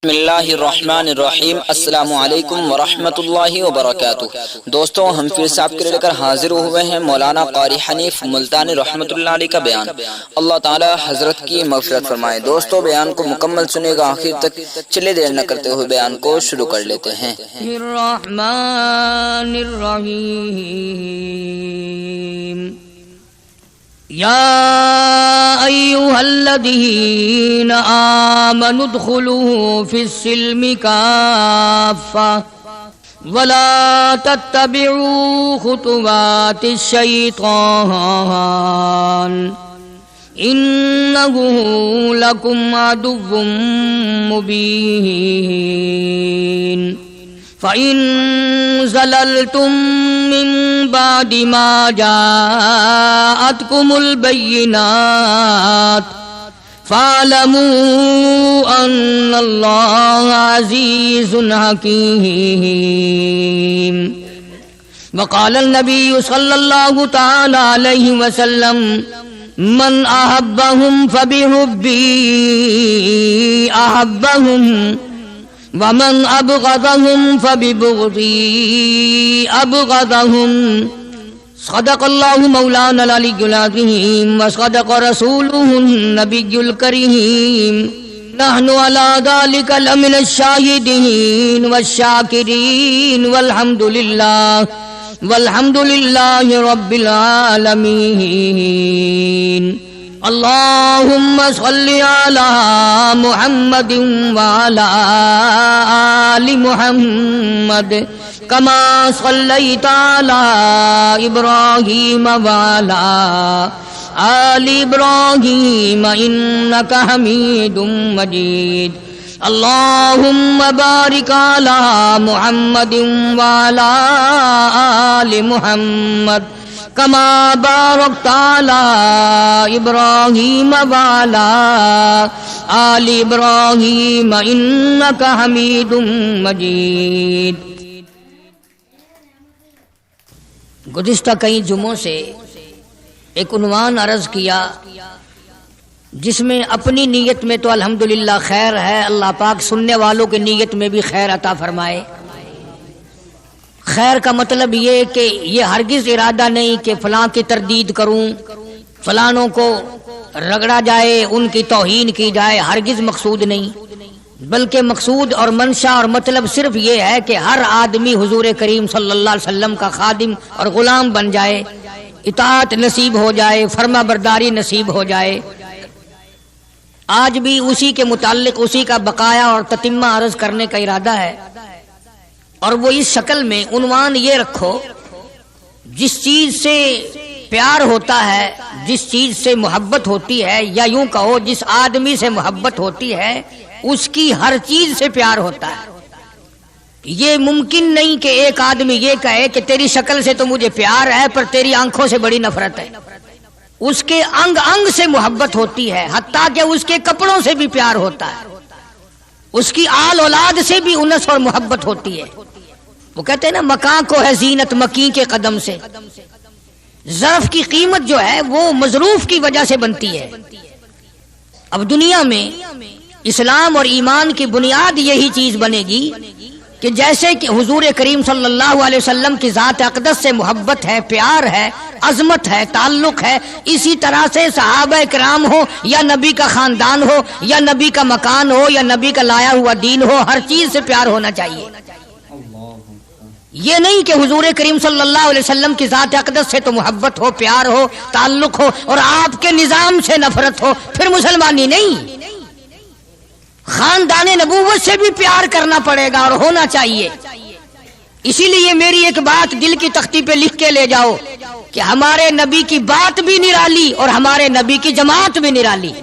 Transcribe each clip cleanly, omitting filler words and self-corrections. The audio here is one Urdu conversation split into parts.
بسم اللہ الرحمن الرحیم۔ السلام علیکم ورحمۃ اللہ وبرکاتہ۔ دوستوں، ہم پھر سے آپ کے لے کر حاضر ہوئے ہیں مولانا قاری حنیف ملتانی رحمۃ اللہ علیہ کا بیان۔ اللہ تعالی حضرت کی مغفرت فرمائے۔ دوستوں، بیان کو مکمل سنے گا آخر تک، چلے دیر نہ کرتے ہوئے بیان کو شروع کر لیتے ہیں۔ الرحمن الرحیم یا ایھا الذین آمنوا ادخلوا فی السلم کافۃ ولا تتبعوا خطوات الشیطان انہ لکم عدو مبین فَإِن زَلَلْتُم مِّن بَعْدِ مَا جَاءَتْكُمُ الْبَيِّنَاتُ فَاعْلَمُوا أَنَّ اللَّهَ عَزِيزٌ حَكِيمٌ وقال النبي صلى الله تعالى عليه وسلم من أحبهم فبحبي أحبهم ومن أبغضهم فببغضي أبغضهم صدق الله مولانا العلي العظيم وصدق رسوله النبي الكريم نحن على ذلك لمن الشاهدين والشاكرين والحمد لله رب العالمين اللهم صل على محمد وعلى آل محمد كما صليت على إبراهيم وعلى آل إبراهيم إنك حميد مجيد اللهم بارك على محمد وعلى آل محمد كما باركت على إبراهيم وعلى آل إبراهيم إنك حميد مجيد۔ گزشتہ کئی جمعوں سے ایک عنوان عرض کیا جس میں اپنی نیت میں تو الحمدللہ خیر ہے، اللہ پاک سننے والوں کی نیت میں بھی خیر عطا فرمائے۔ خیر کا مطلب یہ کہ یہ ہرگز ارادہ نہیں کہ فلاں کی تردید کروں، فلانوں کو رگڑا جائے، ان کی توہین کی جائے، ہرگز مقصود نہیں، بلکہ مقصود اور منشا اور مطلب صرف یہ ہے کہ ہر آدمی حضور کریم صلی اللہ علیہ وسلم کا خادم اور غلام بن جائے، اطاعت نصیب ہو جائے، فرما برداری نصیب ہو جائے۔ آج بھی اسی کے متعلق اسی کا بقایا اور تتمہ عرض کرنے کا ارادہ ہے، اور وہ اس شکل میں عنوان یہ رکھو، جس چیز سے پیار ہوتا ہے، جس چیز سے محبت ہوتی ہے، یا یوں کہو جس آدمی سے محبت ہوتی ہے اس کی ہر چیز سے پیار ہوتا ہے۔ یہ ممکن نہیں کہ ایک آدمی یہ کہے کہ تیری شکل سے تو مجھے پیار ہے پر تیری آنکھوں سے بڑی نفرت ہے۔ اس کے انگ انگ سے محبت ہوتی ہے، حتیٰ کہ اس کے کپڑوں سے بھی پیار ہوتا ہے، اس کی آل اولاد سے بھی انس اور محبت ہوتی ہے۔ وہ کہتے ہیں نا، مکاں کو ہے زینت مکیں کے قدم سے۔ ظرف کی قیمت جو ہے وہ مظروف کی وجہ سے بنتی ہے۔ اب دنیا میں اسلام اور ایمان کی بنیاد یہی چیز بنے گی کہ جیسے کہ حضور کریم صلی اللہ علیہ وسلم کی ذات اقدس سے محبت ہے، پیار ہے، عظمت ہے، تعلق ہے، اسی طرح سے صحابہ کرام ہو یا نبی کا خاندان ہو یا نبی کا مکان ہو یا نبی کا لایا ہوا دین ہو، ہر چیز سے پیار ہونا چاہیے۔ یہ نہیں کہ حضور کریم صلی اللہ علیہ وسلم کی ذات اقدس سے تو محبت ہو، پیار ہو، تعلق ہو، اور آپ کے نظام سے نفرت ہو، پھر مسلمانی نہیں۔ خاندان نبوت سے بھی پیار کرنا پڑے گا اور ہونا چاہیے۔ اسی لیے میری ایک بات دل کی تختی پہ لکھ کے لے جاؤ کہ ہمارے نبی کی بات بھی نرالی اور ہمارے نبی کی جماعت بھی نرالی،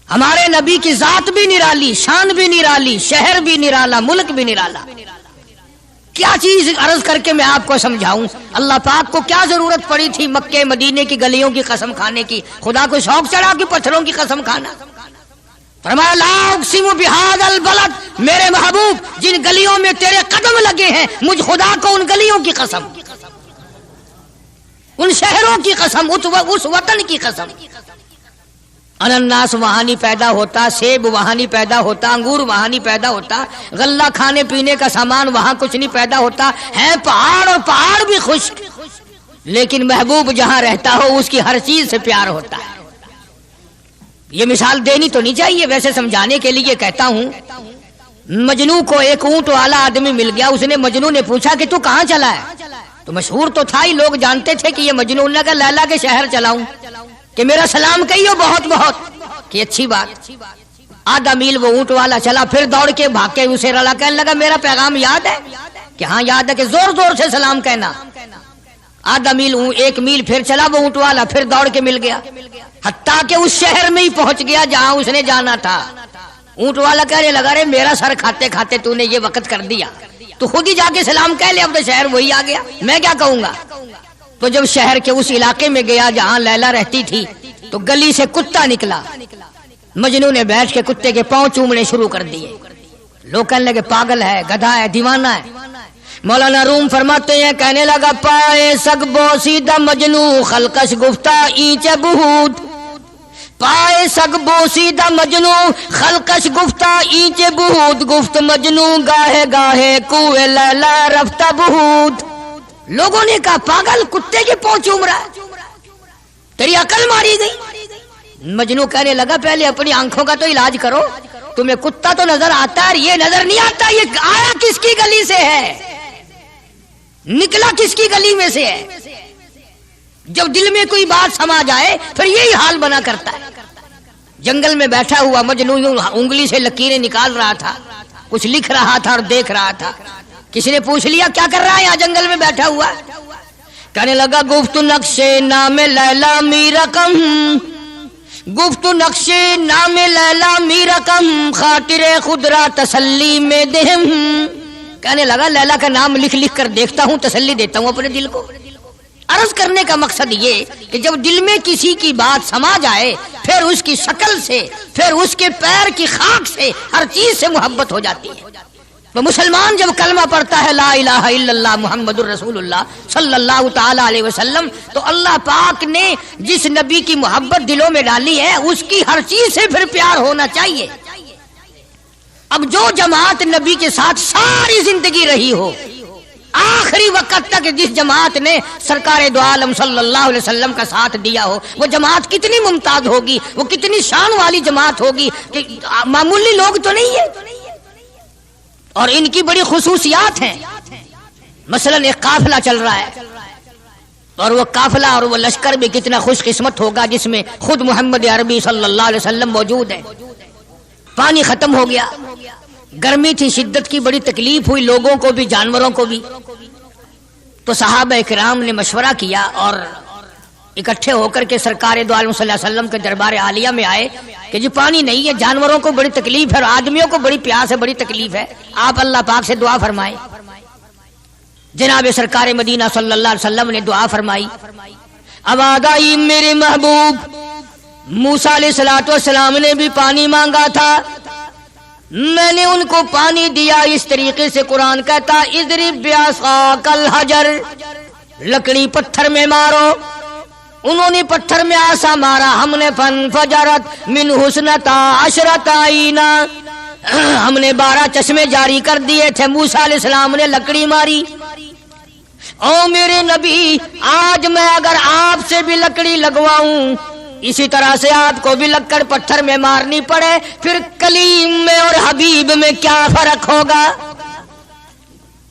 ہمارے نبی کی ذات بھی نرالی، شان بھی نرالی، شہر بھی نرالا، ملک بھی نرالا۔ کیا چیز عرض کر کے میں آپ کو سمجھاؤں؟ اللہ پاک کو کیا ضرورت پڑی تھی مکے مدینے کی گلیوں کی قسم کھانے کی؟ خدا کو شوق چڑھا کہ پتھروں کی قسم کھانا؟ فرمایا لا اقسم بہذا البلد، میرے محبوب جن گلیوں میں تیرے قدم لگے ہیں مجھ خدا کو ان گلیوں کی قسم، ان شہروں کی قسم، اس وطن کی قسم۔ انناس وہاں نہیں پیدا ہوتا، سیب وہاں نہیں پیدا ہوتا، انگور وہاں نہیں پیدا ہوتا، غلہ کھانے پینے کا سامان وہاں کچھ نہیں پیدا ہوتا ہے، پہاڑ اور پہاڑ بھی خشک، لیکن محبوب جہاں رہتا ہو اس کی ہر چیز سے پیار ہوتا ہے۔ یہ مثال دینی تو نہیں چاہیے، ویسے سمجھانے کے لیے کہتا ہوں۔ مجنو کو ایک اونٹ والا آدمی مل گیا، اس نے مجنو نے پوچھا کہ تو کہاں چلا ہے؟ تو مشہور تو تھا ہی، لوگ جانتے تھے کہ یہ مجنون نے کہا لیلا کے شہر چلاؤں کہ میرا سلام کہیو بہت بہت، کہ اچھی بات۔ آدھا میل وہ اونٹ والا چلا، پھر دوڑ کے بھاگ کے اسے رلا، کہنے لگا میرا پیغام یاد ہے؟ کہ ہاں یاد ہے، کہ زور زور سے سلام کہنا۔ آدھا میل، ایک میل پھر چلا وہ اونٹ والا، پھر دوڑ کے مل گیا، حتیٰ کہ اس شہر میں ہی پہنچ گیا جہاں اس نے جانا تھا۔ اونٹ والا کہنے لگا رے میرا سر کھاتے کھاتے تو نے یہ وقت کر دیا، تو خود ہی جا کے سلام کہہ لے، اب تو شہر وہی آ گیا، میں کیا کہوں گا۔ تو جب شہر کے اس علاقے میں گیا جہاں لیلا رہتی تھی، تو گلی سے کتا نکلا، مجنو نے بیٹھ کے کتے کے پاؤں چومنے شروع کر دیے۔ لوگ کہنے لگے پاگل ہے، گدھا ہے، دیوانہ ہے۔ مولانا روم فرماتے ہیں، کہنے لگا پائے سگ بوسیدہ مجنو خلقش گفتہ اینچ بہود، پائے سگ بوسیدہ مجنو خلقش گفتہ اینچ بہود، گفت مجنو گاہے گاہے کوئے لیلا رفتہ بہود۔ لوگوں نے کہا پاگل، کتے کے پاؤں چوم رہا ہے، تیری عقل ماری گئی۔ مجنو کہنے لگا پہلے اپنی آنکھوں کا تو علاج کرو، تمہیں کتا تو نظر آتا ہے، یہ نظر نہیں آتا، یہ آیا کس کی گلی سے ہے، نکلا کس کی گلی میں سے ہے۔ جب دل میں کوئی بات سما جائے پھر یہی حال بنا کرتا ہے۔ جنگل میں بیٹھا ہوا مجنو یوں انگلی سے لکیریں نکال رہا تھا، کچھ لکھ رہا تھا اور دیکھ رہا تھا۔ کسی نے پوچھ لیا کیا کر رہا ہے یہاں جنگل میں بیٹھا ہوا؟ کہنے لگا گفت نقشے نام لیلا می رقم، گفت نقشے نام لیلا می رقم، خاطر خود را تسلی میں دہم۔ کہنے لگا لیلا کا نام لکھ لکھ کر دیکھتا ہوں، تسلی دیتا ہوں اپنے دل کو۔ عرض کرنے کا مقصد یہ کہ جب دل میں کسی کی بات سما جائے پھر اس کی شکل سے، پھر اس کے پیر کی خاک سے، ہر چیز سے محبت ہو جاتی ہے۔ تو مسلمان جب کلمہ پڑھتا ہے لا الہ الا اللہ محمد الرسول اللہ صلی اللہ تعالی علیہ وسلم، تو اللہ پاک نے جس نبی کی محبت دلوں میں ڈالی ہے اس کی ہر چیز سے پھر پیار ہونا چاہیے۔ اب جو جماعت نبی کے ساتھ ساری زندگی رہی ہو، آخری وقت تک جس جماعت نے سرکار دو عالم صلی اللہ علیہ وسلم کا ساتھ دیا ہو، وہ جماعت کتنی ممتاز ہوگی، وہ کتنی شان والی جماعت ہوگی کہ معمولی لوگ تو نہیں ہے، اور ان کی بڑی خصوصیات ہیں۔ مثلا ایک قافلہ چل رہا ہے، اور وہ قافلہ اور وہ لشکر بھی کتنا خوش قسمت ہوگا جس میں خود محمد عربی صلی اللہ علیہ وسلم موجود ہے۔ پانی ختم ہو گیا، گرمی تھی، شدت کی بڑی تکلیف ہوئی لوگوں کو بھی جانوروں کو بھی، تو صحابہ کرام نے مشورہ کیا اور اکٹھے ہو کر کے سرکار دو عالم صلی اللہ علیہ وسلم کے دربار عالیہ میں آئے کہ جی پانی نہیں ہے، جانوروں کو بڑی تکلیف ہے اور آدمیوں کو بڑی پیاس ہے، بڑی تکلیف ہے، آپ اللہ پاک سے دعا فرمائیں۔ جناب سرکار مدینہ صلی اللہ علیہ وسلم نے دعا فرمائی۔ آواز آئی میرے محبوب موسیٰ علیہ السلام نے بھی پانی مانگا تھا، میں نے ان کو پانی دیا۔ اس طریقے سے قرآن کہتا اضرب بعصاک الحجر، لکڑی پتھر میں مارو، انہوں نے پتھر میں آسا مارا، ہم نے فانفجرت من حسنتا عشرۃ عینا، ہم نے 12 چشمے جاری کر دیے تھے۔ موسیٰ علیہ السلام نے لکڑی ماری۔ او میرے نبی، آج میں اگر آپ سے بھی لکڑی لگواؤں، اسی طرح سے آپ کو بھی لکڑ پتھر میں مارنی پڑے، پھر کلیم میں اور حبیب میں کیا فرق ہوگا؟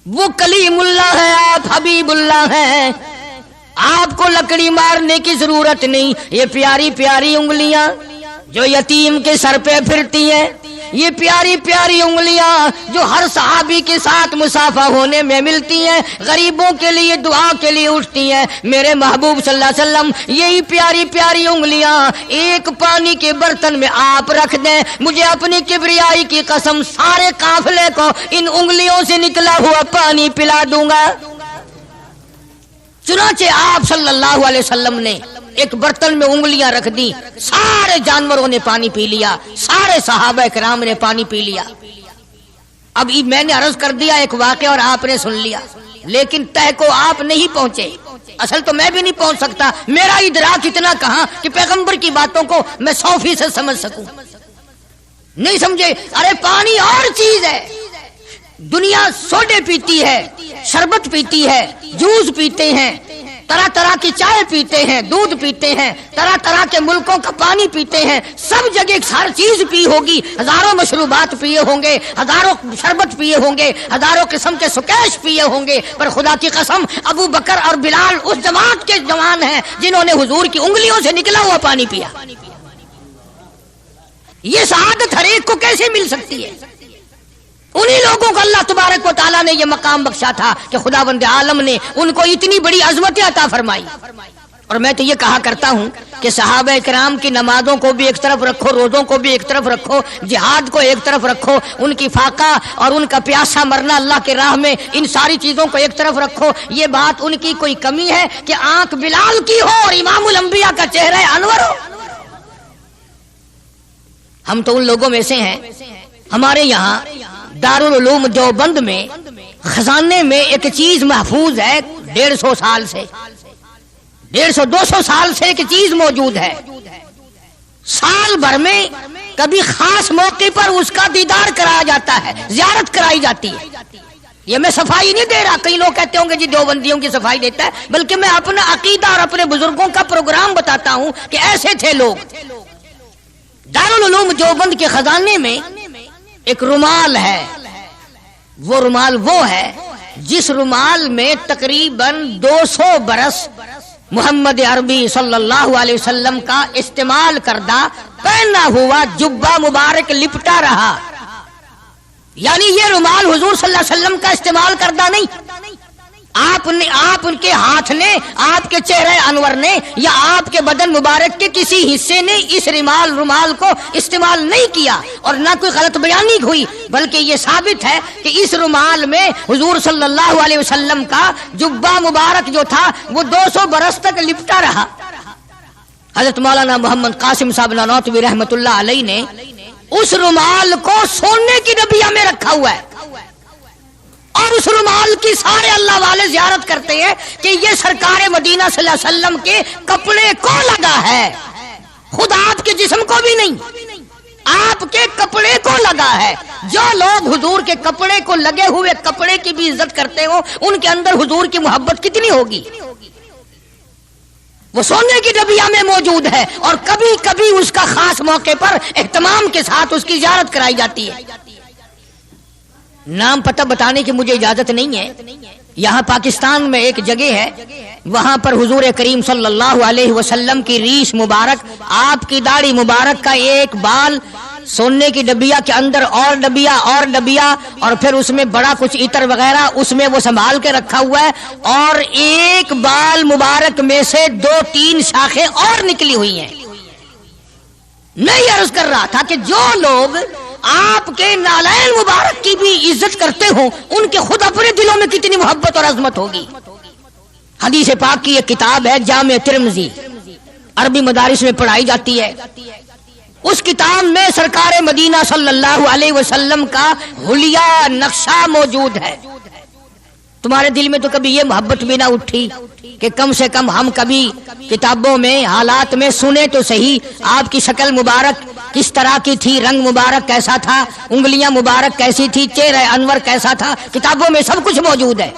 وہ کلیم اللہ ہے، آپ حبیب اللہ ہیں، آپ کو لکڑی مارنے کی ضرورت نہیں۔ یہ پیاری پیاری انگلیاں جو یتیم کے سر پہ پھرتی ہیں، یہ پیاری پیاری انگلیاں جو ہر صحابی کے ساتھ مسافہ ہونے میں ملتی ہیں، غریبوں کے لیے دعا کے لیے اٹھتی ہیں، میرے محبوب صلی اللہ علیہ وسلم یہی پیاری پیاری انگلیاں ایک پانی کے برتن میں آپ رکھ دیں، مجھے اپنی کبریائی کی قسم سارے قافلے کو ان انگلیوں سے نکلا ہوا پانی پلا دوں گا۔ چنانچہ آپ صلی اللہ علیہ وسلم نے ایک برتن میں انگلیاں رکھ دی، سارے جانوروں نے پانی پی لیا، سارے صحابہ کرام نے پانی پی لیا۔ اب میں نے عرض کر دیا ایک واقعہ اور آپ نے سن لیا۔ لیکن تہ کو آپ نہیں پہنچے. اصل تو میں بھی نہیں پہنچ سکتا، میرا ادراک اتنا کہاں کہ پیغمبر کی باتوں کو میں 100% سمجھ سکوں. نہیں سمجھے؟ ارے پانی اور چیز ہے. دنیا سوڈے پیتی ہے، شربت پیتی ہے، جوس پیتے ہیں، طرح طرح کی چائے پیتے ہیں، دودھ پیتے ہیں، طرح طرح کے ملکوں کا پانی پیتے ہیں. سب جگہ ہر چیز پی ہوگی، ہزاروں مشروبات پیے ہوں گے، ہزاروں شربت پیے ہوں گے، ہزاروں قسم کے سکیش پیے ہوں گے. پر خدا کی قسم ابو بکر اور بلال اس جماعت کے جوان ہیں جنہوں نے حضور کی انگلیوں سے نکلا ہوا پانی پیا. یہ سعادت ہر ایک کو کیسے مل سکتی ہے؟ انہی لوگوں کو اللہ تبارک و تعالیٰ نے یہ مقام بخشا تھا کہ خداوند عالم نے ان کو اتنی بڑی عظمت عطا فرمائی. اور میں تو یہ کہا کرتا ہوں کہ صحابہ کرام کی نمازوں کو بھی ایک طرف رکھو، روزوں کو بھی ایک طرف رکھو، جہاد کو ایک طرف رکھو، ان کی فاقہ اور ان کا پیاسا مرنا اللہ کے راہ میں، ان ساری چیزوں کو ایک طرف رکھو. یہ بات ان کی کوئی کمی ہے کہ آنکھ بلال کی ہو اور امام الانبیاء کا چہرہ انور ہو؟ ہم تو ان لوگوں میں سے ہیں. ہمارے یہاں دارالعلوم دیوبند میں خزانے میں ایک چیز محفوظ ہے 150 سال سے، 150-200 سال سے ایک چیز موجود ہے. سال بھر میں کبھی خاص موقع پر اس کا دیدار کرایا جاتا ہے، زیارت کرائی جاتی ہے. یہ میں صفائی نہیں دے رہا، کئی لوگ کہتے ہوں گے جی دیوبندیوں کی صفائی دیتا ہے، بلکہ میں اپنا عقیدہ اور اپنے بزرگوں کا پروگرام بتاتا ہوں کہ ایسے تھے لوگ. دارالعلوم دیوبند کے خزانے میں ایک رومال ہے. وہ رومال وہ ہے جس رومال میں تقریباً 200 برس محمد عربی صلی اللہ علیہ وسلم کا استعمال کردہ پہنا ہوا جبہ مبارک لپٹا رہا. یعنی یہ رومال حضور صلی اللہ علیہ وسلم کا استعمال کردہ نہیں، آپ ان کے ہاتھ نے، آپ کے چہرے انور نے یا آپ کے بدن مبارک کے کسی حصے نے اس رومال کو استعمال نہیں کیا، اور نہ کوئی غلط بیانی ہوئی، بلکہ یہ ثابت ہے کہ اس رومال میں حضور صلی اللہ علیہ وسلم کا جبہ مبارک جو تھا وہ 200 برس تک لپٹا رہا. حضرت مولانا محمد قاسم صاحب نانوتوی رحمت اللہ علیہ نے اس رومال کو سونے کی ڈبیا میں رکھا ہوا ہے، اور اس رومال کی سارے اللہ والے زیارت کرتے ہیں کہ یہ سرکار مدینہ صلی اللہ علیہ وسلم کے کپڑے کو لگا ہے، خود آپ کے جسم کو بھی نہیں، آپ کے کپڑے کو لگا ہے. جو لوگ حضور کے کپڑے کو لگے ہوئے کپڑے کی بھی عزت کرتے ہو، ان کے اندر حضور کی محبت کتنی ہوگی؟ وہ سونے کی ڈبیا میں موجود ہے، اور کبھی کبھی اس کا خاص موقع پر اہتمام کے ساتھ اس کی زیارت کرائی جاتی ہے. نام پتہ بتانے کی مجھے اجازت نہیں ہے. یہاں پاکستان میں ایک جگہ ہے، وہاں پر حضور کریم صلی اللہ علیہ وسلم کی ریش مبارک، آپ کی داڑھی مبارک کا ایک بال سونے کی ڈبیا کے اندر اور ڈبیا اور پھر اس میں بڑا کچھ عطر وغیرہ اس میں وہ سنبھال کے رکھا ہوا ہے، اور ایک بال مبارک میں سے 2-3 شاخیں اور نکلی ہوئی ہیں. میں یہ عرض کر رہا تھا کہ جو لوگ آپ کے نالین مبارک کی بھی عزت کرتے ہوں، ان کے خود اپنے دلوں میں کتنی محبت اور عظمت ہوگی. حدیث پاک کی ایک کتاب ہے جامع ترمذی، عربی مدارس میں پڑھائی جاتی ہے. اس کتاب میں سرکار مدینہ صلی اللہ علیہ وسلم کا حلیہ نقشہ موجود ہے. تمہارے دل میں تو کبھی یہ محبت بھی نہ اٹھی کہ کم سے کم ہم کبھی کتابوں میں حالات میں سنے تو صحیح آپ کی شکل مبارک کس طرح کی تھی، رنگ مبارک کیسا تھا، انگلیاں مبارک کیسی تھی، چہرہ انور کیسا تھا. کتابوں میں سب کچھ موجود ہے.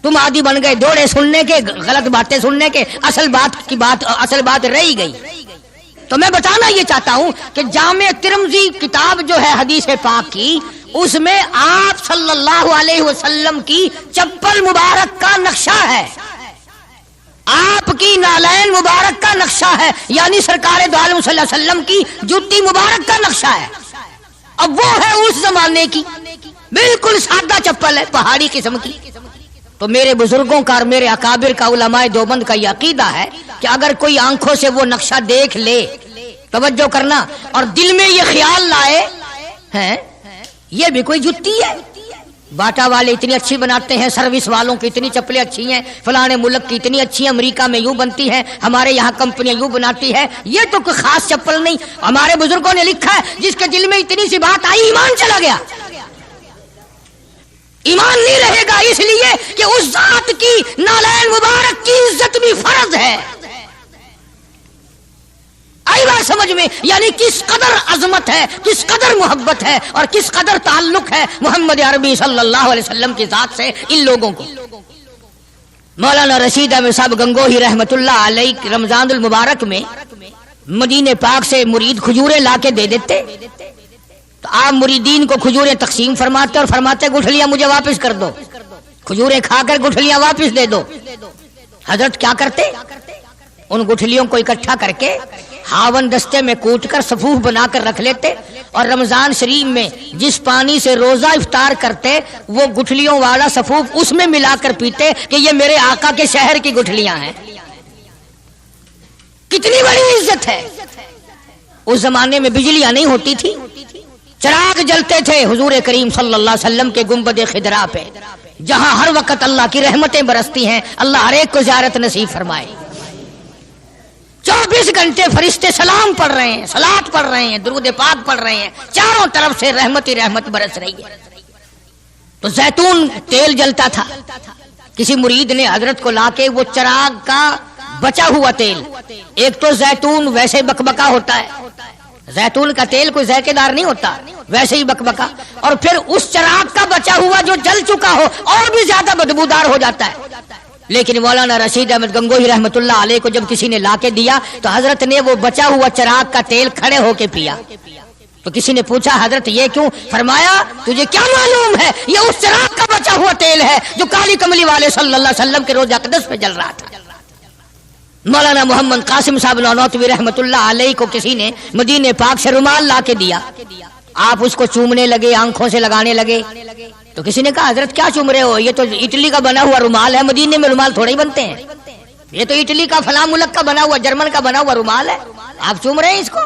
تم عادی بن گئے دوڑے سننے کے، غلط باتیں سننے کے، اصل بات رہی گئی. تو میں بتانا یہ چاہتا ہوں کہ جامع ترمذی کتاب جو ہے حدیث پاک کی، اس میں آپ صلی اللہ علیہ وسلم کی چپل مبارک کا نقشہ ہے، آپ کی نالین مبارک کا نقشہ ہے، یعنی سرکار دو عالم صلی اللہ علیہ وسلم کی جوتی مبارک کا نقشہ ہے. اب وہ ہے اس زمانے کی بالکل سادہ چپل ہے، پہاڑی قسم کی. تو میرے بزرگوں کا اور میرے اکابر کا، علماء دیوبند کا یہ عقیدہ ہے کہ اگر کوئی آنکھوں سے وہ نقشہ دیکھ لے، توجہ کرنا، اور دل میں یہ خیال لائے ہیں یہ بھی کوئی جتی ہے، باٹا والے اتنی اچھی بناتے ہیں، سروس والوں کی اتنی چپلیں اچھی ہیں، فلانے ملک کی اتنی اچھی ہیں، امریکہ میں یوں بنتی ہیں، ہمارے یہاں کمپنیاں یوں بناتی ہے، یہ تو کوئی خاص چپل نہیں. ہمارے بزرگوں نے لکھا ہے جس کے دل میں اتنی سی بات آئی ایمان چلا گیا. ایمان نہیں رہے گا، اس لیے کہ اس ذات کی نالین مبارک کی عزت بھی فرض ہے۔ آئی بات سمجھ میں؟ یعنی کس قدر عظمت ہے، کس قدر محبت ہے اور کس قدر تعلق ہے محمد عربی صلی اللہ علیہ وسلم کی ذات سے ان لوگوں کو۔ مولانا رشید احمد صاحب گنگوہی رحمت اللہ علیہ رمضان المبارک میں مدینے پاک سے مرید کھجوریں لا کے دے دیتے تو آپ مریدین کو کھجوریں تقسیم فرماتے اور فرماتے گٹھلیاں مجھے واپس کر دو، کھجوریں کھا کر گٹھلیاں واپس دے دو۔ حضرت کیا کرتے؟ ان گٹھلیوں کو اکٹھا کر کے ہاون دستے میں کوٹ کر صفوف بنا کر رکھ لیتے اور رمضان شریف میں جس پانی سے روزہ افطار کرتے وہ گٹھلیوں والا صفوف اس میں ملا کر پیتے کہ یہ میرے آقا کے شہر کی گٹھلیاں ہیں۔ کتنی بڑی عزت ہے۔ اس زمانے میں بجلیاں نہیں ہوتی تھی، چراغ جلتے تھے حضور کریم صلی اللہ علیہ وسلم کے گنبد خضرا پہ، جہاں ہر وقت اللہ کی رحمتیں برستی ہیں۔ اللہ ہر ایک کو زیارت نصیب فرمائے۔ 24 گھنٹے فرشتے سلام پڑھ رہے ہیں، صلات پڑھ رہے ہیں، درود پاک پڑھ رہے ہیں، چاروں طرف سے رحمت ہی رحمت برس رہی ہے۔ تو زیتون تیل جلتا تھا، کسی مرید نے حضرت کو لا کے وہ چراغ کا بچا ہوا تیل، ایک تو زیتون ویسے بکبکا ہوتا ہے، زیتون کا تیل کوئی ذائقے دار نہیں ہوتا، ویسے ہی بکبکا، اور پھر اس چراغ کا بچا ہوا جو جل چکا ہو اور بھی زیادہ بدبودار ہو جاتا ہے۔ لیکن مولانا رشید احمد گنگوہی رحمت اللہ علیہ کو جب کسی نے لا کے دیا تو حضرت نے وہ بچا ہوا چراغ کا تیل کھڑے ہو کے پیا۔ تو کسی نے پوچھا حضرت یہ کیوں؟ فرمایا تجھے کیا معلوم ہے یہ اس چراغ کا بچا ہوا تیل ہے جو کالی کملی والے صلی اللہ علیہ وسلم کے روضہ اقدس پہ جل رہا تھا۔ مولانا محمد قاسم صاحب نانوتوی رحمت اللہ علیہ کو کسی نے مدینے پاک سے رومال لا کے دیا، آپ اس کو چومنے لگے، آنکھوں سے لگانے لگے۔ تو کسی نے کہا حضرت کیا چوم رہے ہو؟ یہ تو اٹلی کا بنا ہوا رومال ہے، مدینے میں رومال تھوڑے ہی بنتے ہیں، یہ تو اٹلی کا فلاں ملک کا بنا ہوا، جرمن کا بنا ہوا رومال ہے، آپ چوم رہے ہیں اس کو؟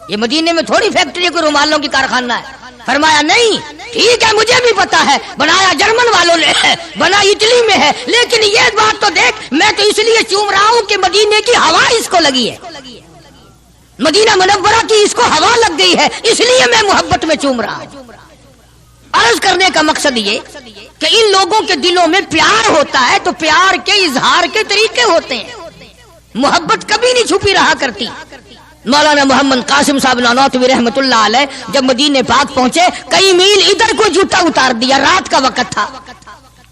یہ مدینے میں تھوڑی فیکٹری کو رومالوں کی کارخانہ ہے۔ فرمایا نہیں ٹھیک ہے مجھے بھی پتا ہے بنایا جرمن والوں نے ہے، بنا اٹلی میں ہے، لیکن یہ بات تو دیکھ میں تو اس لیے چوم رہا ہوں کہ مدینے کی ہوا اس کو لگی ہے، مدینہ منورہ کی اس کو ہوا لگ گئی ہے، اس لیے میں محبت میں چوم رہا ہوں۔ عرض کرنے کا مقصد یہ کہ ان لوگوں کے دلوں میں پیار ہوتا ہے تو پیار کے اظہار کے طریقے ہوتے ہیں، محبت کبھی نہیں چھپی رہا کرتی۔ مولانا محمد قاسم صاحب نانوتوی رحمت اللہ علیہ جب مدینے پاک پہنچے کئی میل ادھر کو جوتا اتار دیا، رات کا وقت تھا،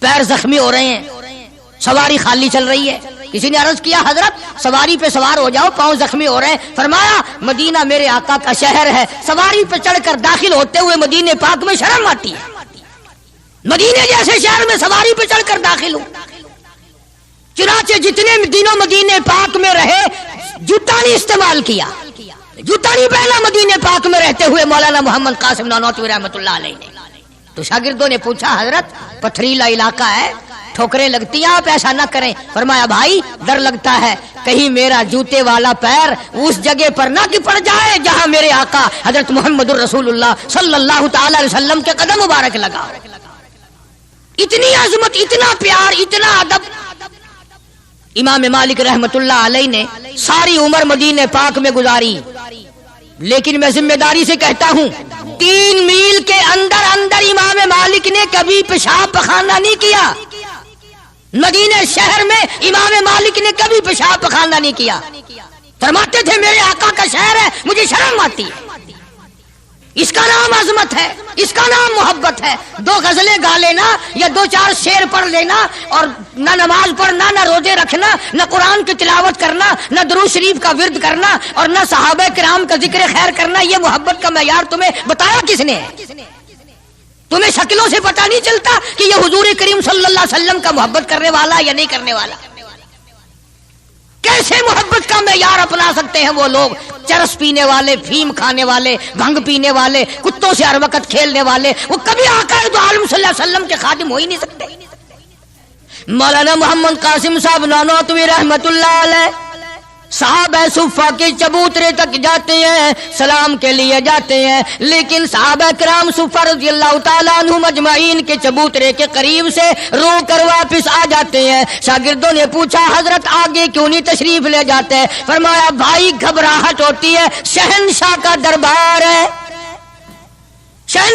پیر زخمی ہو رہے ہیں، سواری خالی چل رہی ہے۔ کسی نے عرض کیا حضرت سواری پہ سوار ہو جاؤ، پاؤں زخمی ہو رہے ہیں۔ فرمایا مدینہ میرے آقا کا شہر ہے، سواری پہ چڑھ کر داخل ہوتے ہوئے مدینے پاک میں شرم آتی ہے، مدینے جیسے شہر میں سواری پہ چڑھ کر داخل ہوں۔ چنانچہ جتنے دنوں مدینے پاک میں رہے جوتا نہیں استعمال کیا، جوتا نہیں پہنا مدینے پاک میں رہتے ہوئے مولانا محمد قاسم نانوتوی رحمت اللہ علیہ نے۔ تو شاگردوں نے پوچھا حضرت پتھریلا علاقہ ہے، ٹھوکریں لگتی ہیں، آپ ایسا نہ کریں۔ فرمایا بھائی ڈر لگتا ہے کہیں میرا جوتے والا پیر اس جگہ پر نہ کہ پڑ جائے جہاں میرے آقا حضرت محمد الرسول اللہ صلی اللہ تعالی علیہ وسلم کے قدم مبارک لگا۔ اتنی عظمت، اتنا پیار، اتنا ادب۔ امام مالک رحمت اللہ علیہ نے ساری عمر مدینے پاک میں گزاری، لیکن میں ذمہ داری سے کہتا ہوں 3 میل کے اندر اندر امام مالک نے کبھی پیشاب پخانہ نہیں کیا، مدینہ شہر میں امام مالک نے کبھی پیشاب پخانہ نہیں کیا۔ فرماتے تھے میرے آقا کا شہر ہے مجھے شرم آتی ہے، اس کا نام عظمت ہے، اس کا نام محبت ہے۔ 2 غزلیں گا لینا یا 2-4 شعر پڑھ لینا اور نہ نماز پڑھنا، نہ روزے رکھنا، نہ قرآن کی تلاوت کرنا، نہ درود شریف کا ورد کرنا اور نہ صحابہ کرام کا ذکر خیر کرنا، یہ محبت کا معیار تمہیں بتایا کس نے ہے؟ تمہیں شکلوں سے پتہ نہیں چلتا کہ یہ حضور کریم صلی اللہ علیہ وسلم کا محبت کرنے والا یا نہیں کرنے والا؟ کیسے محبت کا معیار اپنا سکتے ہیں وہ لوگ، چرس پینے والے، فیم کھانے والے، بھنگ پینے والے، کتوں سے ہر وقت کھیلنے والے، وہ کبھی آقا دو عالم صلی اللہ علیہ وسلم کے خادم ہو ہی نہیں سکتے۔ مولانا محمد قاسم صاحب نانوتوی رحمت اللہ علیہ صحابہ صفہ کے چبوترے تک جاتے ہیں، سلام کے لیے جاتے ہیں، لیکن صحابہ کرام صفہ رضی اللہ تعالیٰ عنہم اجمعین کے چبوترے کے قریب سے رو کر واپس آ جاتے ہیں۔ شاگردوں نے پوچھا حضرت آگے کیوں نہیں تشریف لے جاتے؟ فرمایا بھائی گھبراہٹ ہوتی ہے، شہنشاہ کا دربار ہے، شہنشاہ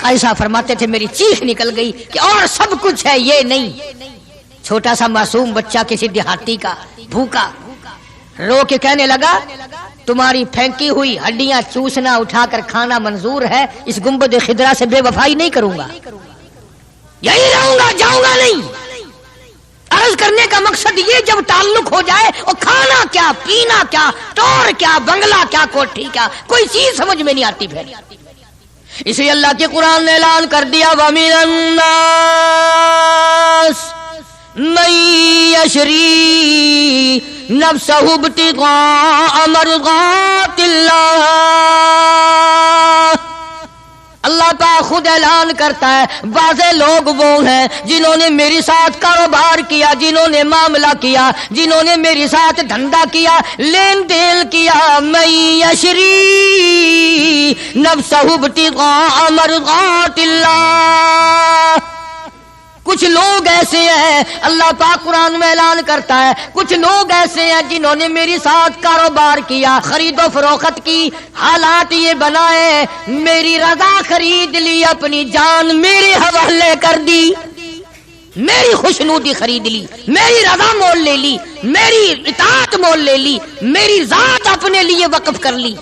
قاری صاحب فرماتے تھے میری چیخ نکل گئی کہ اور سب کچھ ہے یہ نہیں. چھوٹا سا معصوم بچہ کسی دیہاتی کا بھوکا رو کے کہنے لگا تمہاری پھینکی ہوئی ہڈیاں چوسنا اٹھا کر کھانا منظور ہے, اس گنبد خضرا سے بے وفائی نہیں کروں گا, یہی رہوں گا, جاؤں گا نہیں. عرض کرنے کا مقصد یہ جب تعلق ہو جائے اور کھانا کیا, پینا کیا, ٹور کیا, بنگلہ کیا, کوٹھی کیا, کوئی چیز سمجھ میں نہیں آتی. پھر اس لیے اللہ کے قرآن نے اعلان کر دیا وَمِنَ النَّاسِ مَن يَشْرِي نَفْسَهُ ابْتِغَاءَ مَرْضَاتِ اللَّهِ. اللہ پاک خود اعلان کرتا ہے بعض لوگ وہ ہیں جنہوں نے میرے ساتھ کاروبار کیا, جنہوں نے معاملہ کیا, جنہوں نے میرے ساتھ دھندا کیا, لین دین کیا. من یشری نفسہ ابتغاء مرضات اللہ. کچھ لوگ ایسے ہیں, اللہ پاک قرآن میں اعلان کرتا ہے کچھ لوگ ایسے ہیں جنہوں نے میری ساتھ کاروبار کیا, خرید و فروخت کی, حالات یہ بنائے, میری رضا خرید لی, اپنی جان میرے حوالے کر دی, میری خوشنودی خرید لی, میری رضا مول لے لی, میری اطاعت مول لے لی, میری ذات اپنے لیے وقف کر لی.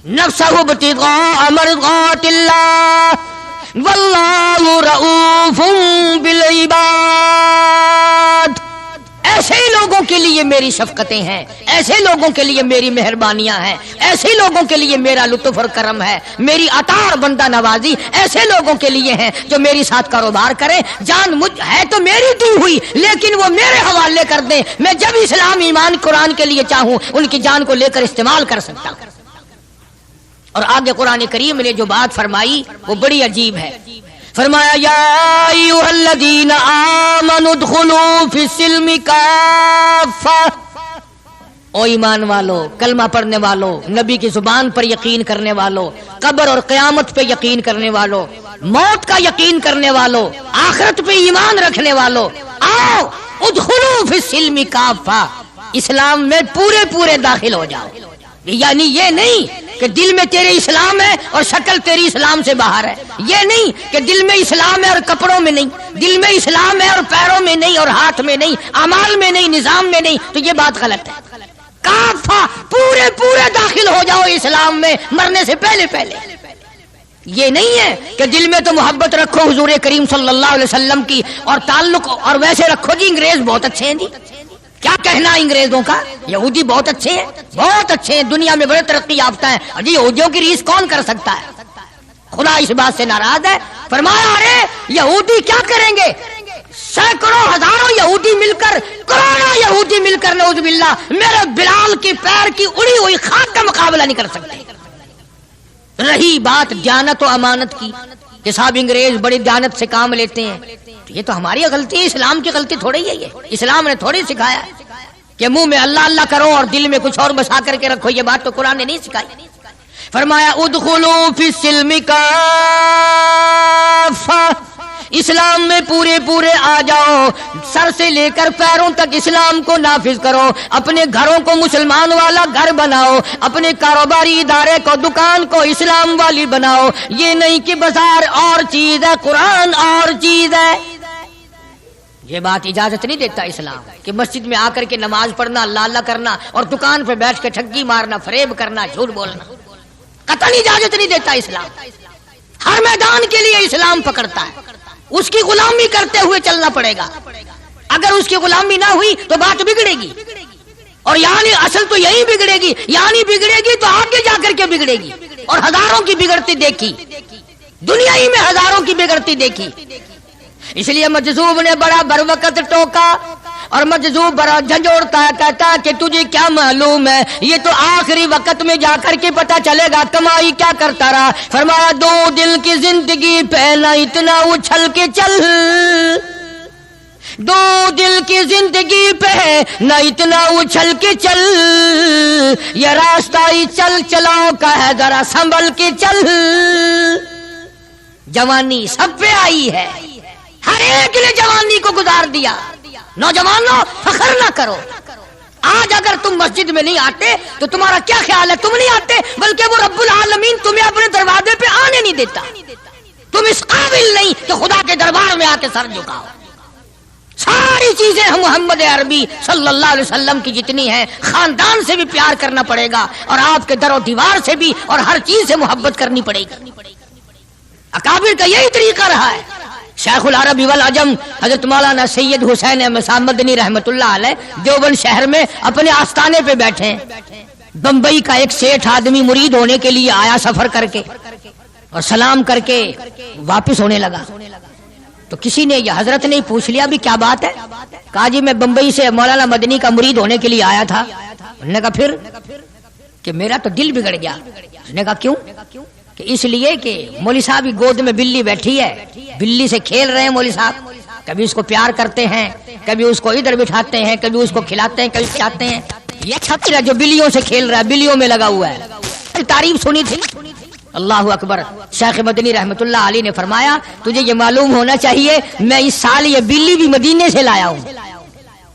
نفسہ ابتغاء مرضات اللہ واللہ رؤوف بالعباد. ایسے لوگوں کے لیے میری شفقتیں ہیں, ایسے لوگوں کے لیے میری مہربانیاں ہیں, ایسے لوگوں کے لیے میرا لطف اور کرم ہے, میری عطا اور بندہ نوازی ایسے لوگوں کے لیے ہیں جو میری ساتھ کاروبار کریں. جان مجھ ہے تو میری دی ہوئی لیکن وہ میرے حوالے کر دیں, میں جب اسلام ایمان قرآن کے لیے چاہوں ان کی جان کو لے کر استعمال کر سکتا ہوں. اور آگے قرآن کریم نے جو بات فرمائی وہ بڑی عجیب ہے. فرمایا یا ایھا الذین آمنوا ادخلوا فی السلم کافہ. او ایمان والو, کلمہ پڑھنے والو, نبی کی زبان پر یقین کرنے والو, قبر اور قیامت پہ یقین کرنے والو, موت کا یقین کرنے والو, آخرت پہ ایمان رکھنے والو, آؤ ادخلوا فی السلم کافہ, اسلام میں پورے پورے داخل ہو جاؤ. یعنی یہ نہیں کہ دل میں تیرے اسلام ہے اور شکل تیری اسلام سے باہر ہے, یہ نہیں کہ دل میں اسلام ہے اور کپڑوں میں نہیں, دل میں اسلام ہے اور پیروں میں نہیں اور ہاتھ میں نہیں, اعمال میں نہیں, نظام میں نہیں, تو یہ بات غلط ہے. کافہ پورے پورے داخل ہو جاؤ اسلام میں مرنے سے پہلے پہلے. یہ نہیں ہے کہ دل میں تو محبت رکھو حضور کریم صلی اللہ علیہ وسلم کی اور تعلق, اور ویسے رکھو جی انگریز بہت اچھے ہیں جی, کیا کہنا انگریزوں کا, یہودی بہت اچھے ہیں, بہت اچھے ہیں, دنیا میں بڑے ترقی یافتہ ہیں. جی یہودیوں کی ریس کون کر سکتا ہے؟ خدا اس بات سے ناراض ہے. فرمایا ارے یہودی کیا کریں گے, سینکڑوں ہزاروں یہودی مل کر, کروڑوں یہودی مل کر نعوذ باللہ میرے بلال کی پیر کی اڑی ہوئی خاک کا مقابلہ نہیں کر سکتے. رہی بات دیانت و امانت کی کہ صاحب انگریز بڑی دیانت سے کام لیتے ہیں, یہ تو ہماری غلطی ہے, اسلام کی غلطی تھوڑی ہے. یہ اسلام نے تھوڑی سکھایا کہ منہ میں اللہ اللہ کرو اور دل میں کچھ اور بسا کر کے رکھو, یہ بات تو قرآن نے نہیں سکھائی. فرمایا ادخلوا فی السلم کافہ, اسلام میں پورے پورے آ جاؤ, سر سے لے کر پیروں تک اسلام کو نافذ کرو, اپنے گھروں کو مسلمان والا گھر بناؤ, اپنے کاروباری ادارے کو, دکان کو اسلام والی بناؤ. یہ نہیں کہ بازار اور چیز ہے, قرآن اور چیز ہے. یہ بات اجازت نہیں دیتا اسلام کہ مسجد میں آ کر کے نماز پڑھنا, اللہ اللہ کرنا اور دکان پہ بیٹھ کے ٹھگی مارنا, فریب کرنا, جھوٹ بولنا, قطعاً اجازت نہیں دیتا اسلام. ہر میدان کے لیے اسلام پکڑتا ہے, اس کی غلامی کرتے ہوئے چلنا پڑے گا. اگر اس کی غلامی نہ ہوئی تو بات بگڑے گی, اور یعنی اصل تو یہی بگڑے گی, یعنی بگڑے گی تو آگے جا کر کے بگڑے گی. اور ہزاروں کی بگڑتی دیکھی, دنیا ہی میں ہزاروں کی بگڑتی دیکھی. اس لیے مجذوب نے بڑا بر وقت ٹوکا, اور مجذوب بڑا جھنجھوڑتا ہے, کہتا کہ تجھے کیا معلوم ہے, یہ تو آخری وقت میں جا کر کے پتہ چلے گا کمائی کیا کرتا رہا. فرمایا دو دل کی زندگی پہ نہ اتنا اچھل کے چل, دو دل کی زندگی پہ نہ اتنا اچھل کے چل, یہ راستہ ہی چل چلاؤ کا ہے, ذرا سنبھل کے چل. جوانی سب پہ آئی ہے, ہر ایک نے جوانی کو گزار دیا. نوجوانوں فخر نہ کرو, آج اگر تم مسجد میں نہیں آتے تو تمہارا کیا خیال ہے, تم نہیں آتے بلکہ وہ رب العالمین تمہیں اپنے دروازے پہ آنے نہیں دیتا. تم اس قابل نہیں کہ خدا کے دربار میں آ کے سر جھکاؤ. ساری چیزیں ہم محمد عربی صلی اللہ علیہ وسلم کی جتنی ہیں، خاندان سے بھی پیار کرنا پڑے گا اور آپ کے در و دیوار سے بھی اور ہر چیز سے محبت کرنی پڑے گی. اکابر کا یہی طریقہ رہا ہے. شیخ العرب والعجم حضرت مولانا سید حسین احمد صاحب مدنی رحمت اللہ علیہ دیوبند شہر میں اپنے آستانے پہ بیٹھے ہیں. بمبئی کا ایک سیٹھ آدمی مرید ہونے کے لیے آیا سفر کر کے اور سلام کر کے واپس ہونے لگا. تو کسی نے یہ حضرت نے پوچھ لیا بھی کیا بات ہے؟ کہا جی میں بمبئی سے مولانا مدنی کا مرید ہونے کے لیے آیا تھا. انہوں نے کہا پھر؟ کہ میرا تو دل بگڑ گیا. اس نے کہا کیوں؟ کہ اس لیے کہ مولوی صاحب کی گود میں بلی بیٹھی ہے، بلی سے کھیل رہے ہیں مولوی صاحب، کبھی اس کو پیار کرتے ہیں، کبھی اس کو ادھر بٹھاتے ہیں، کبھی اس کو کھلاتے ہیں، کبھی کھلاتے ہیں. یہ چھپر ہے جو بلیوں سے کھیل رہا ہے، بلیوں میں لگا ہوا ہے. تعریف سنی تھی. اللہ اکبر. شیخ مدنی رحمت اللہ علیہ نے فرمایا تجھے یہ معلوم ہونا چاہیے میں اس سال یہ بلی بھی مدینے سے لایا ہوں،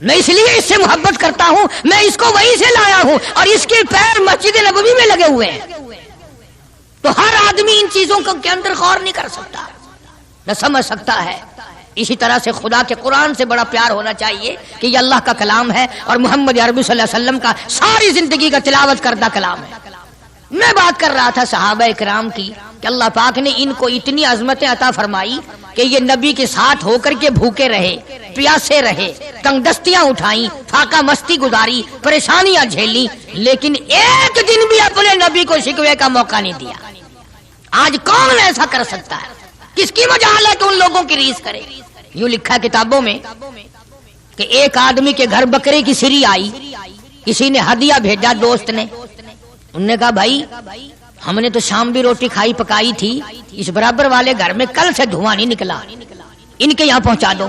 میں اس لیے اس سے محبت کرتا ہوں، میں اس کو وہیں سے لایا ہوں اور اس کے پیر مسجد نبوی میں لگے ہوئے ہیں. تو ہر آدمی ان چیزوں کے اندر غور نہیں کر سکتا، نہ سمجھ سکتا ہے. اسی طرح سے خدا کے قرآن سے بڑا پیار ہونا چاہیے کہ یہ اللہ کا کلام ہے اور محمد عربی صلی اللہ علیہ وسلم کا ساری زندگی کا تلاوت کردہ کلام ہے. میں بات کر رہا تھا صحابہ کرام کی کہ اللہ پاک نے ان کو اتنی عظمتیں عطا فرمائی کہ یہ نبی کے ساتھ ہو کر کے بھوکے رہے، پیاسے رہے، تنگ دستیاں اٹھائیں، فاقہ مستی گزاری، پریشانیاں جھیلی، لیکن ایک دن بھی اپنے نبی کو شکوے کا موقع نہیں دیا. آج کون ایسا کر سکتا ہے؟ کس کی مجال ہے کہ ان لوگوں کی ریس کرے؟ یوں لکھا کتابوں میں کہ ایک آدمی کے گھر بکرے کی سری آئی، کسی نے ہدیہ بھیجا دوست نے. انہوں نے کہا بھائی ہم نے تو شام بھی روٹی کھائی پکائی تھی، اس برابر والے گھر میں کل سے دھواں نہیں نکلا، ان کے یہاں پہنچا دو.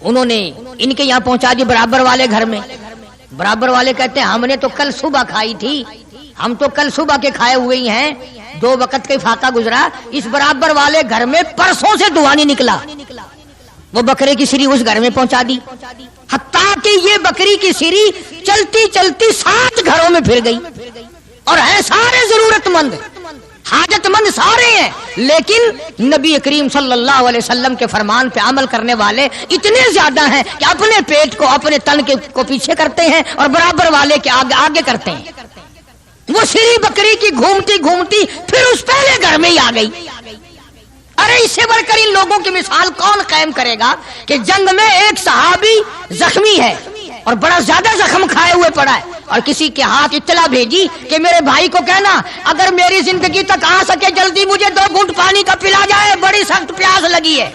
انہوں نے ان کے یہاں پہنچا دی برابر والے گھر میں. برابر والے کہتے ہیں ہم نے تو کل صبح کھائی تھی، ہم تو کل صبح کے کھائے ہوئے ہی ہیں، 2 وقت کا فاقہ گزرا، اس برابر والے گھر میں پرسوں سے دھواں نہیں نکلا. وہ بکرے کی سری اس گھر میں پہنچا دی، حتیٰ کہ یہ بکری کی سری چلتی چلتی 7 گھروں میں پھر گئی اور ہیں سارے ضرورت مند، حاجت مند سارے ہیں، لیکن نبی کریم صلی اللہ علیہ وسلم کے فرمان پہ عمل کرنے والے اتنے زیادہ ہیں کہ اپنے پیٹ کو اپنے تن کو پیچھے کرتے ہیں اور برابر والے کے آگے کرتے ہیں. وہ سری بکری کی گھومتی گھومتی پھر اس پہلے گھر میں ہی آ گئی. ارے اس سے بڑھ کر ان لوگوں کی مثال کون قائم کرے گا کہ جنگ میں ایک صحابی زخمی ہے اور بڑا زیادہ زخم کھائے ہوئے پڑا ہے اور کسی کے ہاتھ اطلاع بھیجی کہ میرے بھائی کو کہنا اگر میری زندگی تک آ سکے جلدی مجھے 2 گھونٹ پانی کا پلا جائے، بڑی سخت پیاس لگی ہے.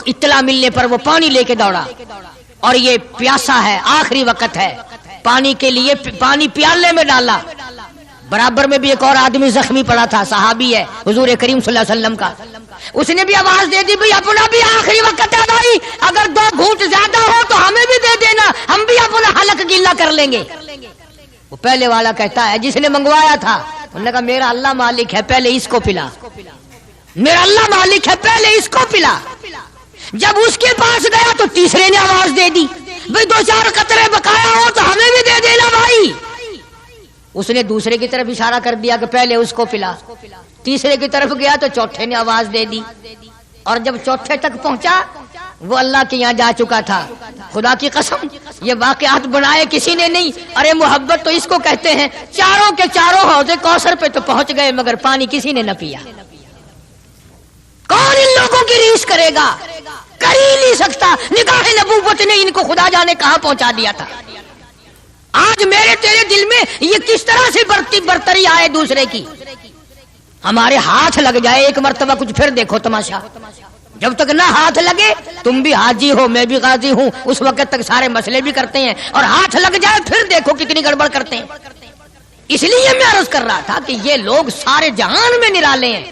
اطلاع ملنے پر وہ پانی لے کے دوڑا اور یہ پیاسا ہے، آخری وقت ہے، پانی کے لیے پانی پیالے میں ڈالا. برابر میں بھی ایک اور آدمی زخمی پڑا تھا، صحابی ہے حضور کریم صلی اللہ علیہ وسلم کا. اس نے بھی آواز دے دی بھئی اپنا بھی آخری وقت ہے بھائی، اگر 2 گھونٹ زیادہ ہو تو ہمیں بھی دے دینا، ہم بھی اپنا حلق گیلا کر لیں گے. وہ پہلے والا کہتا ہے جس نے منگوایا تھا، انہوں نے کہا میرا اللہ مالک ہے پہلے اس کو پلا، میرا اللہ مالک ہے پہلے اس کو پلا. جب اس کے پاس گیا تو تیسرے نے آواز دے دی بھئی 2-4 قطرے بقایا ہو تو ہمیں بھی دے دینا بھائی. اس نے دوسرے کی طرف اشارہ کر دیا کہ پہلے اس کو پلا. تیسرے کی طرف گیا تو چوتھے نے آواز دے دی اور جب چوتھے تک پہنچا وہ اللہ کے یہاں جا چکا تھا. خدا کی قسم یہ واقعات بنائے کسی نے نہیں. ارے محبت تو اس کو کہتے ہیں. چاروں کے چاروں حوض کوثر پہ تو پہنچ گئے مگر پانی کسی نے نہ پیا. کون ان لوگوں کی ریس کرے گا؟ کر ہی نہیں سکتا. نگاہ نبوت نے ان کو خدا جانے کہاں پہنچا دیا تھا. آج میرے تیرے دل میں یہ کس طرح سے برتری آئے دوسرے کی. ہمارے ہاتھ لگ جائے ایک مرتبہ کچھ پھر دیکھو تماشا. جب تک نہ ہاتھ لگے تم بھی حاجی ہو میں بھی غازی ہوں اس وقت تک سارے مسئلے بھی کرتے ہیں اور ہاتھ لگ جائے پھر دیکھو کتنی گڑبڑ کرتے ہیں. اس لیے میں عرض کر رہا تھا کہ یہ لوگ سارے جہان میں نرالے ہیں.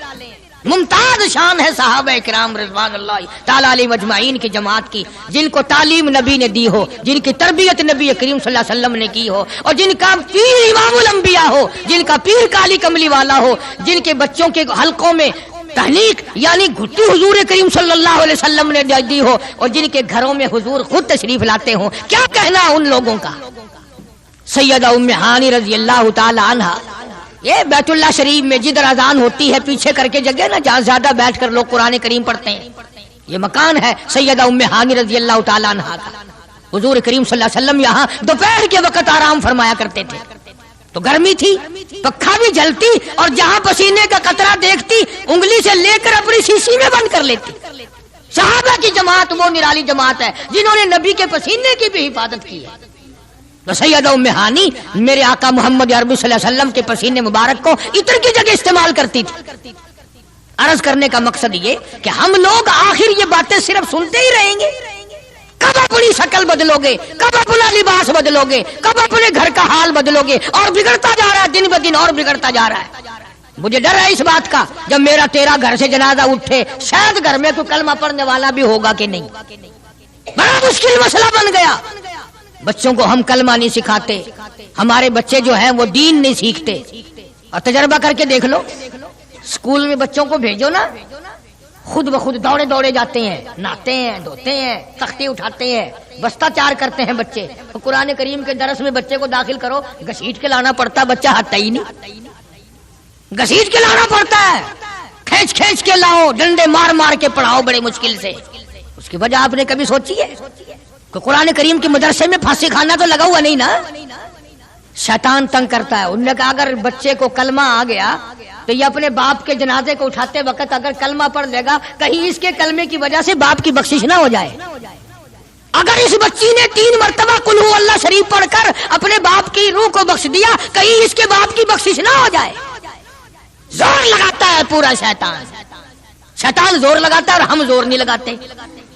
ممتاز شان ہے صحابہ کرام رضوان اللہ تعالی علیہ مجمعین کی جماعت کی، جن کو تعلیم نبی نے دی ہو، جن کی تربیت نبی کریم صلی اللہ علیہ وسلم نے کی ہو اور جن کا پیر امام الانبیاء ہو، جن کا پیر کالی کملی والا ہو، جن کے بچوں کے حلقوں میں تحنیک یعنی گھٹی حضور کریم صلی اللہ علیہ وسلم نے دی ہو اور جن کے گھروں میں حضور خود تشریف لاتے ہوں. کیا کہنا ان لوگوں کا. سیدہ ام ہانی رضی اللہ تعالی عنہا یہ بیت اللہ شریف میں جدھر اذان ہوتی ہے پیچھے کر کے جگہ نا جہاں زیادہ بیٹھ کر لوگ قرآن کریم پڑھتے ہیں، یہ مکان ہے سیدہ ام ہانی رضی اللہ تعالیٰ عنہا کا۔ حضور کریم صلی اللہ علیہ وسلم یہاں دوپہر کے وقت آرام فرمایا کرتے تھے، تو گرمی تھی، پکھا بھی جلتی، اور جہاں پسینے کا قطرہ دیکھتی انگلی سے لے کر اپنی شیشی میں بند کر لیتی۔ صحابہ کی جماعت وہ نرالی جماعت ہے جنہوں نے نبی کے پسینے کی بھی حفاظت کی ہے۔ تو سیدہ ام ہانی میرے آقا محمد عربی صلی اللہ علیہ وسلم کے پسینے مبارک کو عطر کی جگہ استعمال کرتی تھی۔ عرض کرنے کا مقصد یہ کہ ہم لوگ آخر یہ باتیں صرف سنتے ہی رہیں گے؟ کب اپنی شکل بدلو گے، کب اپنا لباس بدلو گے، کب اپنے گھر کا حال بدلو گے؟ اور بگڑتا جا رہا ہے، دن بدن اور بگڑتا جا رہا ہے۔ مجھے ڈر ہے اس بات کا جب میرا تیرا گھر سے جنازہ اٹھے شاید گھر میں کوئی کلمہ پڑھنے والا بھی ہوگا کہ نہیں۔ بڑا مشکل مسئلہ بن گیا۔ بچوں کو ہم کلمہ نہیں سکھاتے، ہمارے بچے جو ہیں وہ دین نہیں سیکھتے۔ اور تجربہ کر کے دیکھ لو، اسکول میں بچوں کو بھیجو نا، خود بخود دوڑے دوڑے جاتے ہیں، نہاتے ہیں، دھوتے ہیں، تختی اٹھاتے ہیں، بستہ چار کرتے ہیں بچے۔ قرآن کریم کے درس میں بچے کو داخل کرو، گھسیٹ کے لانا پڑتا، بچہ ہٹتا ہی نہیں، گھسیٹ کے لانا پڑتا ہے، کھینچ کھینچ کے لاؤ، ڈنڈے مار مار کے پڑھاؤ بڑے مشکل سے۔ اس کی وجہ آپ نے کبھی سوچی ہے کہ قرآن کریم کے مدرسے میں پھانسی کھانا تو لگا ہوا نہیں نا؟ شیطان تنگ کرتا ہے۔ انہوں نے کہا اگر بچے کو کلمہ آ گیا تو یہ اپنے باپ کے جنازے کو اٹھاتے وقت اگر کلمہ پڑھ لے گا، کہیں اس کے کلمے کی وجہ سے باپ کی بخشش نہ ہو جائے۔ اگر اس بچی نے 3 مرتبہ قل ہو اللہ شریف پڑھ کر اپنے باپ کی روح کو بخش دیا، کہیں اس کے باپ کی بخشش نہ ہو جائے۔ زور لگاتا ہے پورا شیطان، شیطان زور لگاتا ہے اور ہم زور نہیں لگاتے۔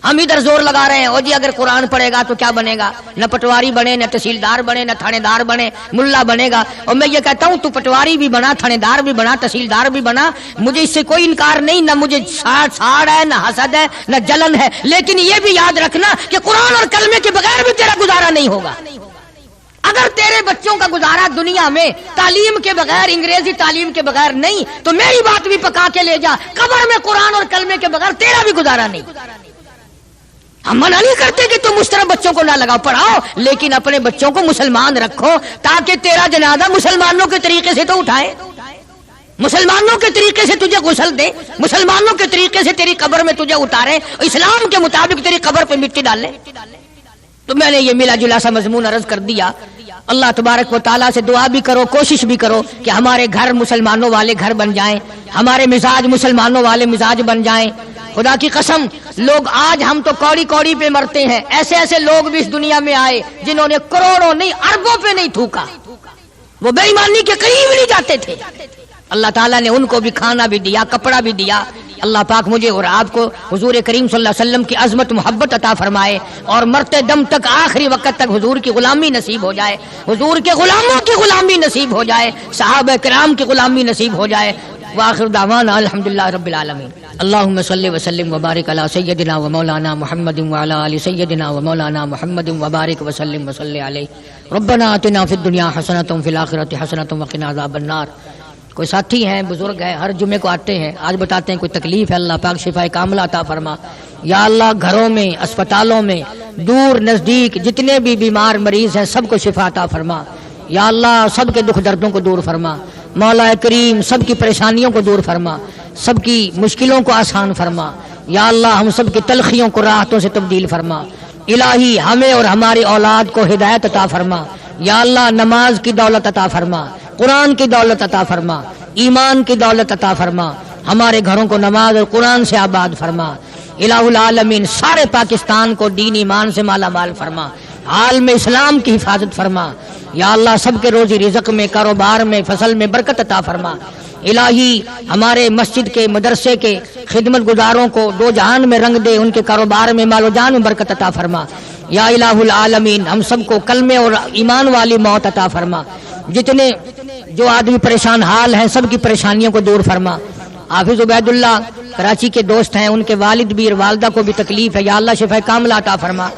ہم ادھر زور لگا رہے ہیں، او جی اگر قرآن پڑھے گا تو کیا بنے گا؟ نہ پٹواری بنے، نہ تحصیلدار بنے، نہ تھانے دار بنے، ملا بنے گا۔ اور میں یہ کہتا ہوں تو پٹواری بھی بنا، تھانے دار بھی بنا، تحصیلدار بھی بنا، مجھے اس سے کوئی انکار نہیں، نہ مجھے ساڑ ہے، نہ حسد ہے، نہ جلن ہے، لیکن یہ بھی یاد رکھنا کہ قرآن اور کلمے کے بغیر بھی تیرا گزارا نہیں ہوگا۔ اگر تیرے بچوں کا گزارا دنیا میں تعلیم کے بغیر، انگریزی تعلیم کے بغیر نہیں، تو میری بات بھی پکا کے لے جا، قبر میں قرآن اور کلمے کے بغیر تیرا بھی گزارا نہیں۔ ہم منع نہیں کرتے کہ تم اس طرح بچوں کو نہ لگاؤ، پڑھاؤ، لیکن اپنے بچوں کو مسلمان رکھو تاکہ تیرا جنازہ مسلمانوں کے طریقے سے تو اٹھائے، مسلمانوں کے طریقے سے تجھے غسل دے، مسلمانوں کے طریقے سے تیری قبر میں تجھے اتارے، اسلام کے مطابق تیری قبر پہ مٹی ڈالے۔ تو میں نے یہ ملا جلا سا مضمون عرض کر دیا۔ اللہ تبارک و تعالیٰ سے دعا بھی کرو، کوشش بھی کرو کہ ہمارے گھر مسلمانوں والے گھر بن جائیں، ہمارے مزاج مسلمانوں والے مزاج بن جائیں۔ خدا کی قسم، لوگ آج ہم تو کوڑی کوڑی پہ مرتے ہیں، ایسے ایسے لوگ بھی اس دنیا میں آئے جنہوں نے کروڑوں نہیں اربوں پہ نہیں تھوکا، وہ بے ایمانی کے قریب نہیں جاتے تھے۔ اللہ تعالیٰ نے ان کو بھی کھانا بھی دیا، کپڑا بھی دیا۔ اللہ پاک مجھے اور آپ کو حضور کریم صلی اللہ علیہ وسلم کی عظمت محبت عطا فرمائے، اور مرتے دم تک آخری وقت تک حضور کی غلامی نصیب ہو جائے، حضور کے غلاموں کی غلامی نصیب ہو جائے، صحابہ کرام کی غلامی نصیب ہو جائے۔ وآخر دعوانا الحمدللہ رب العالمین۔ اللہم صلی وسلم وبارک علی سیدنا و مولانا محمد وعلی آل سیدنا و مولانا محمد وبارک وسلم وصلی علیہ۔ ربنا آتنا فی الدنیا حسنۃ وفی الآخرۃ حسنۃ وقنا عذاب النار۔ کوئی ساتھی ہیں، بزرگ ہیں، ہر جمعے کو آتے ہیں، آج بتاتے ہیں کوئی تکلیف ہے، اللہ پاک شفا کاملہ عطا فرما۔ یا اللہ گھروں میں، اسپتالوں میں، دور نزدیک جتنے بھی بیمار مریض ہیں سب کو شفا عطا فرما۔ یا اللہ سب کے دکھ دردوں کو دور فرما۔ مولا کریم سب کی پریشانیوں کو دور فرما، سب کی مشکلوں کو آسان فرما۔ یا اللہ ہم سب کی تلخیوں کو راحتوں سے تبدیل فرما۔ الہی ہمیں اور ہماری اولاد کو ہدایت عطا فرما۔ یا اللہ نماز کی دولت عطا فرما، قرآن کی دولت عطا فرما، ایمان کی دولت عطا فرما، ہمارے گھروں کو نماز اور قرآن سے آباد فرما۔ الہ العالمین سارے پاکستان کو دین ایمان سے مالا مال فرما، عالم اسلام کی حفاظت فرما۔ یا اللہ سب کے روزی رزق میں، کاروبار میں، فصل میں برکت عطا فرما۔ الہی ہمارے مسجد کے، مدرسے کے خدمت گزاروں کو دو جہان میں رنگ دے، ان کے کاروبار میں، مال و جان میں برکت عطا فرما۔ یا الہ العالمین ہم سب کو کلمے اور ایمان والی موت عطا فرما۔ جتنے جو آدمی پریشان حال ہیں سب کی پریشانیوں کو دور فرما۔ حافظ عبید اللہ کراچی کے دوست ہیں، ان کے والد بھی اور والدہ کو بھی تکلیف ہے، یا اللہ شفا کاملہ عطا فرما،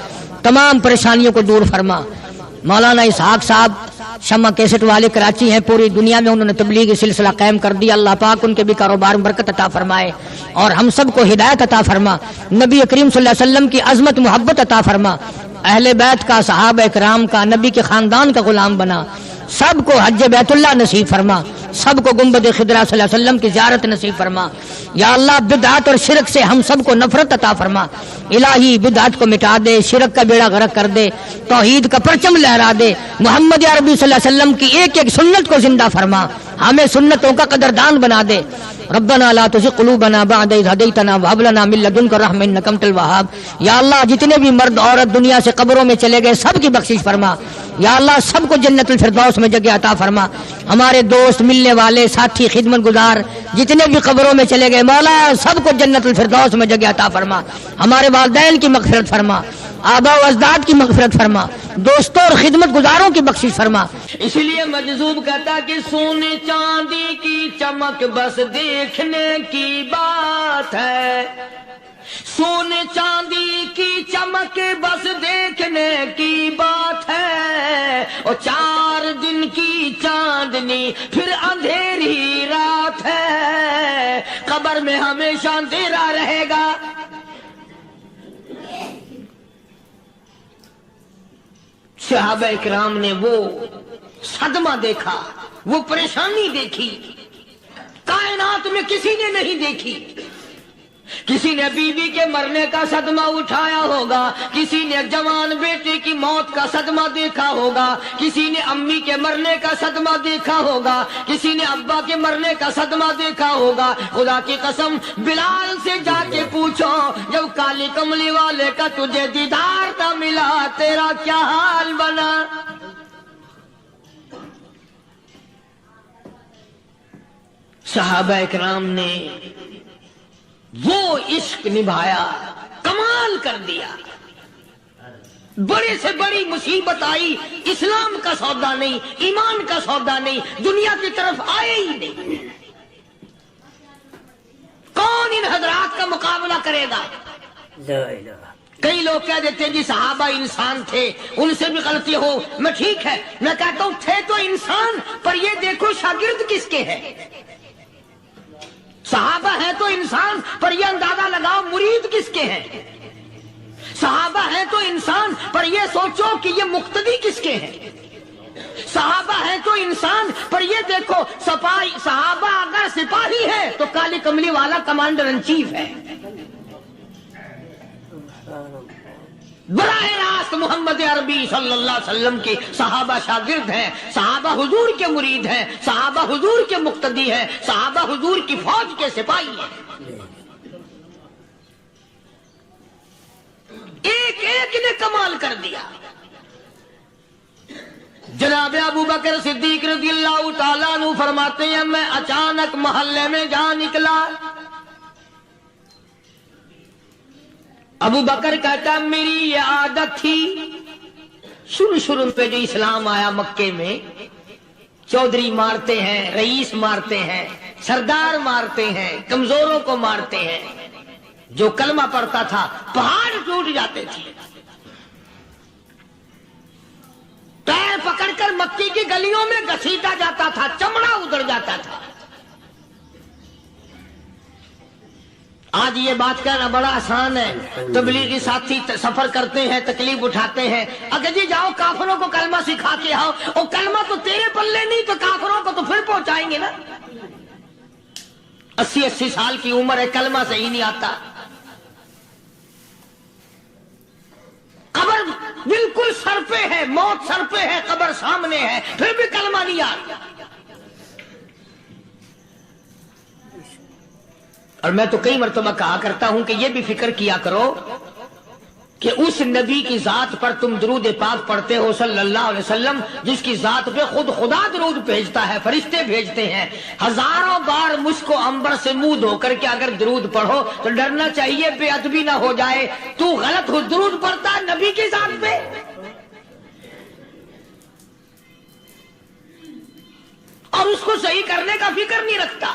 تمام پریشانیوں کو دور فرما۔ مولانا اسحاق صاحب شمع کیسٹ والے کراچی ہیں، پوری دنیا میں انہوں نے تبلیغی سلسلہ قائم کر دیا، اللہ پاک ان کے بھی کاروبار میں برکت عطا فرمائے اور ہم سب کو ہدایت عطا فرما، نبی کریم صلی اللہ علیہ وسلم کی عظمت محبت عطا فرما، اہل بیت کا، صحابہ کرام کا، نبی کے خاندان کا غلام بنا۔ سب کو حج بیت اللہ نصیب فرما، سب کو گنبد خضرا صلی اللہ علیہ وسلم کی زیارت نصیب فرما۔ یا اللہ بدعات اور شرک سے ہم سب کو نفرت عطا فرما، الہی بدعات کو مٹا دے، شرک کا بیڑا غرق کر دے، توحید کا پرچم لہرا دے، محمد عربی صلی اللہ علیہ وسلم کی ایک ایک سنت کو زندہ فرما، ہمیں سنتوں کا قدردان بنا دے۔ ربنا لا تزغ قلوبنا بعد إذ هديتنا وهب لنا من لدنك رحمة إنك أنت الوهاب۔ یا اللہ جتنے بھی مرد عورت دنیا سے قبروں میں چلے گئے سب کی بخشش فرما، یا اللہ سب کو جنت الفردوس میں جگہ عطا فرما۔ ہمارے دوست، ملنے والے، ساتھی، خدمت گزار جتنے بھی قبروں میں چلے گئے مولا سب کو جنت الفردوس میں جگہ عطا فرما۔ ہمارے والدین کی مغفرت فرما، آباء و اجداد کی مغفرت فرما، دوستوں اور خدمت گزاروں کی بخشش فرما۔ اس لیے مجذوب کہتا کہ سونے چاندی کی چمک بس دیکھنے کی بات ہے، سونے چاندی کی چمک بس دیکھنے کی بات ہے، اور 4 دن کی چاندنی پھر اندھیری رات ہے، قبر میں ہمیشہ اندھیرا رہے گا۔ صحابہ اکرام نے وہ صدمہ دیکھا، وہ پریشانی دیکھی، کائنات میں کسی نے نہیں دیکھی۔ کسی نے بیوی کے مرنے کا صدمہ اٹھایا ہوگا، کسی نے جوان بیٹے کی موت کا صدمہ دیکھا ہوگا، کسی نے امی کے مرنے کا صدمہ دیکھا ہوگا، کسی نے ابا کے مرنے کا صدمہ دیکھا ہوگا۔ خدا کی قسم بلال سے جا کے پوچھو جب کالی کملی والے کا تجھے دیدار نہ ملا تیرا کیا حال بنا۔ صحابہ اکرام نے وہ عشق نبھایا، کمال کر دیا۔ بڑے سے بڑی مصیبت آئی، اسلام کا سودا نہیں، ایمان کا سودا نہیں، دنیا کی طرف آئے ہی نہیں۔ کون ان حضرات کا مقابلہ کرے گا؟ کئی لوگ کہہ دیتے ہیں جی صحابہ انسان تھے، ان سے بھی غلطی ہو، میں ٹھیک ہے، میں کہتا ہوں تھے تو انسان، پر یہ دیکھو شاگرد کس کے ہیں۔ صحابہ ہیں تو انسان، پر یہ اندازہ لگاؤ مرید کس کے ہیں۔ صحابہ ہیں تو انسان، پر یہ سوچو کہ یہ مقتدی کس کے ہیں۔ صحابہ ہیں تو انسان، پر یہ دیکھو صحابہ اگر سپاہی ہے تو کالی کملی والا کمانڈر ان چیف ہے۔ براہ راست محمد عربی صلی اللہ علیہ وسلم کے صحابہ شاگرد ہیں، صحابہ حضور کے مرید ہیں، صحابہ حضور کے مقتدی ہیں، صحابہ حضور کی فوج کے سپاہی ہیں۔ ایک ایک نے کمال کر دیا۔ جناب ابو بکر صدیق رضی اللہ تعالیٰ عنہ فرماتے ہیں میں اچانک محلے میں جا نکلا۔ ابو بکر کہتا میری یہ عادت تھی، شروع پہ جو اسلام آیا مکے میں، چودھری مارتے ہیں، رئیس مارتے ہیں، سردار مارتے ہیں، کمزوروں کو مارتے ہیں۔ جو کلمہ پڑھتا تھا پہاڑ ٹوٹ جاتے تھے۔ پیر پکڑ کر مکی کی گلیوں میں گھسیٹا جاتا تھا، چمڑا ادھر جاتا تھا۔ آج یہ بات کہنا بڑا آسان ہے، تبلیغی ساتھی سفر کرتے ہیں، تکلیف اٹھاتے ہیں، اگر جی جاؤ کافروں کو کلمہ سکھا کے آؤ، اور کلمہ تو تیرے پلے نہیں تو کافروں کو تو پھر پہنچائیں گے نا۔ 80 سال کی عمر ہے، کلمہ صحیح نہیں آتا، قبر بالکل سر پہ ہے، موت سر پہ ہے، قبر سامنے ہے، پھر بھی کلمہ نہیں آتا۔ اور میں تو کئی مرتبہ کہا کرتا ہوں کہ یہ بھی فکر کیا کرو کہ اس نبی کی ذات پر تم درود پاک پڑھتے ہو صلی اللہ علیہ وسلم، جس کی ذات پہ خود خدا درود بھیجتا ہے، فرشتے بھیجتے ہیں۔ ہزاروں بار مجھ کو عنبر سے منہ دھو کر کے اگر درود پڑھو تو ڈرنا چاہیے بے ادبی نہ ہو جائے، تو غلط ہو درود پڑھتا ہے نبی کی ذات پہ۔ اور اس کو صحیح کرنے کا فکر نہیں رکھتا۔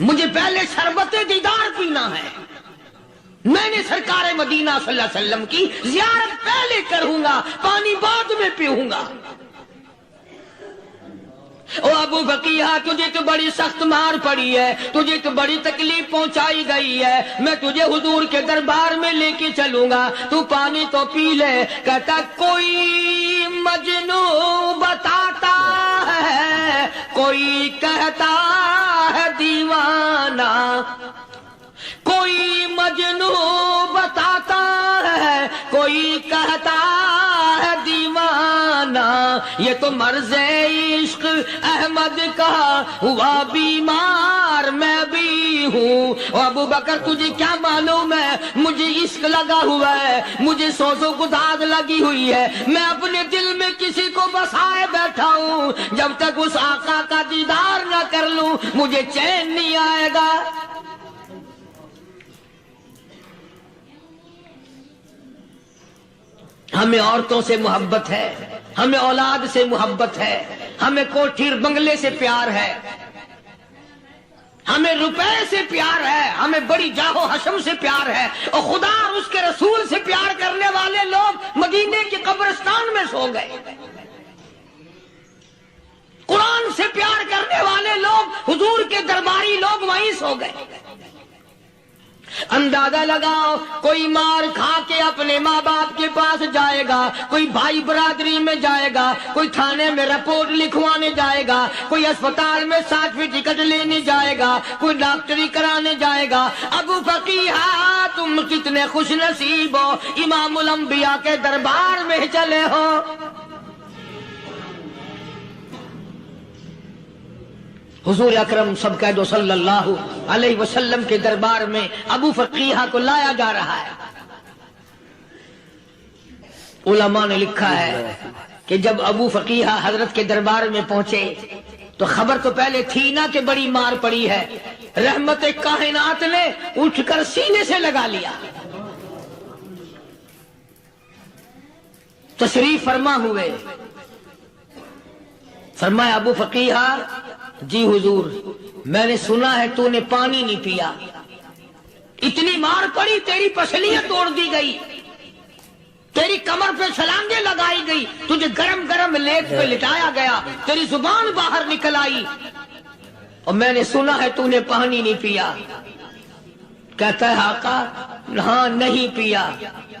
مجھے پہلے شربت دیدار پینا ہے، میں نے سرکار مدینہ صلی اللہ علیہ وسلم کی زیارت پہلے کروں گا، پانی بعد میں پیوں گا۔ او ابو بقیہ تجھے تو بڑی سخت مار پڑی ہے، تجھے تو بڑی تکلیف پہنچائی گئی ہے، میں تجھے حضور کے دربار میں لے کے چلوں گا، تو پانی تو پی لے۔ کہتا کوئی مجنوں بتاتا ہے، کوئی کہتا ہے دیوانہ، کوئی مجنوں بتاتا ہے، کوئی کہتا ہے دیوانہ، یہ تو مرض عشق احمد کا ہوا بیمار میں بھی ہوں۔ اور ابو بکر تجھے کیا معلوم ہے، مجھے عشق لگا ہوا ہے، مجھے سوز و گداز لگی ہوئی ہے، میں اپنے دل میں کسی کو بسائے بیٹھا ہوں، جب تک اس آقا کا دیدار نہ کر لوں مجھے چین نہیں آئے گا۔ ہمیں عورتوں سے محبت ہے، ہمیں اولاد سے محبت ہے، ہمیں کوٹھی بنگلے سے پیار ہے، ہمیں روپے سے پیار ہے، ہمیں بڑی جاہ و حشم سے پیار ہے، اور خدا اور اس کے رسول سے پیار کرنے والے لوگ مدینے کے قبرستان میں سو گئے، قرآن سے پیار کرنے والے لوگ حضور کے درباری لوگ وہیں سو گئے۔ اندازہ لگاؤ، کوئی مار کھا کے اپنے ماں باپ کے پاس جائے گا، کوئی بھائی برادری میں جائے گا، کوئی تھانے میں رپورٹ لکھوانے جائے گا، کوئی اسپتال میں سرٹیفکیٹ لینے جائے گا، کوئی ڈاکٹری کرانے جائے گا۔ ابو فقیہ تم کتنے خوش نصیب ہو، امام الانبیاء کے دربار میں چلے ہو۔ حضور اکرم سب کہہ دو صلی اللہ علیہ وسلم کے دربار میں ابو فقیہ کو لایا جا رہا ہے۔ علماء نے لکھا ہے کہ جب ابو فقیہ حضرت کے دربار میں پہنچے تو خبر تو پہلے تھی نا کہ بڑی مار پڑی ہے، رحمت کائنات نے اٹھ کر سینے سے لگا لیا، تشریف فرما ہوئے، فرمایا ابو فقیہ جی حضور میں نے سنا ہے تو نے پانی نہیں پیا، اتنی مار پڑی تیری پسلیاں توڑ دی گئی، تیری کمر پہ چھلانگیں لگائی گئی، تجھے گرم گرم لیٹ پہ لٹایا گیا، تیری زبان باہر نکل آئی، اور میں نے سنا ہے تو نے پانی نہیں پیا۔ کہتا ہے آقا ہاں نہیں پیا۔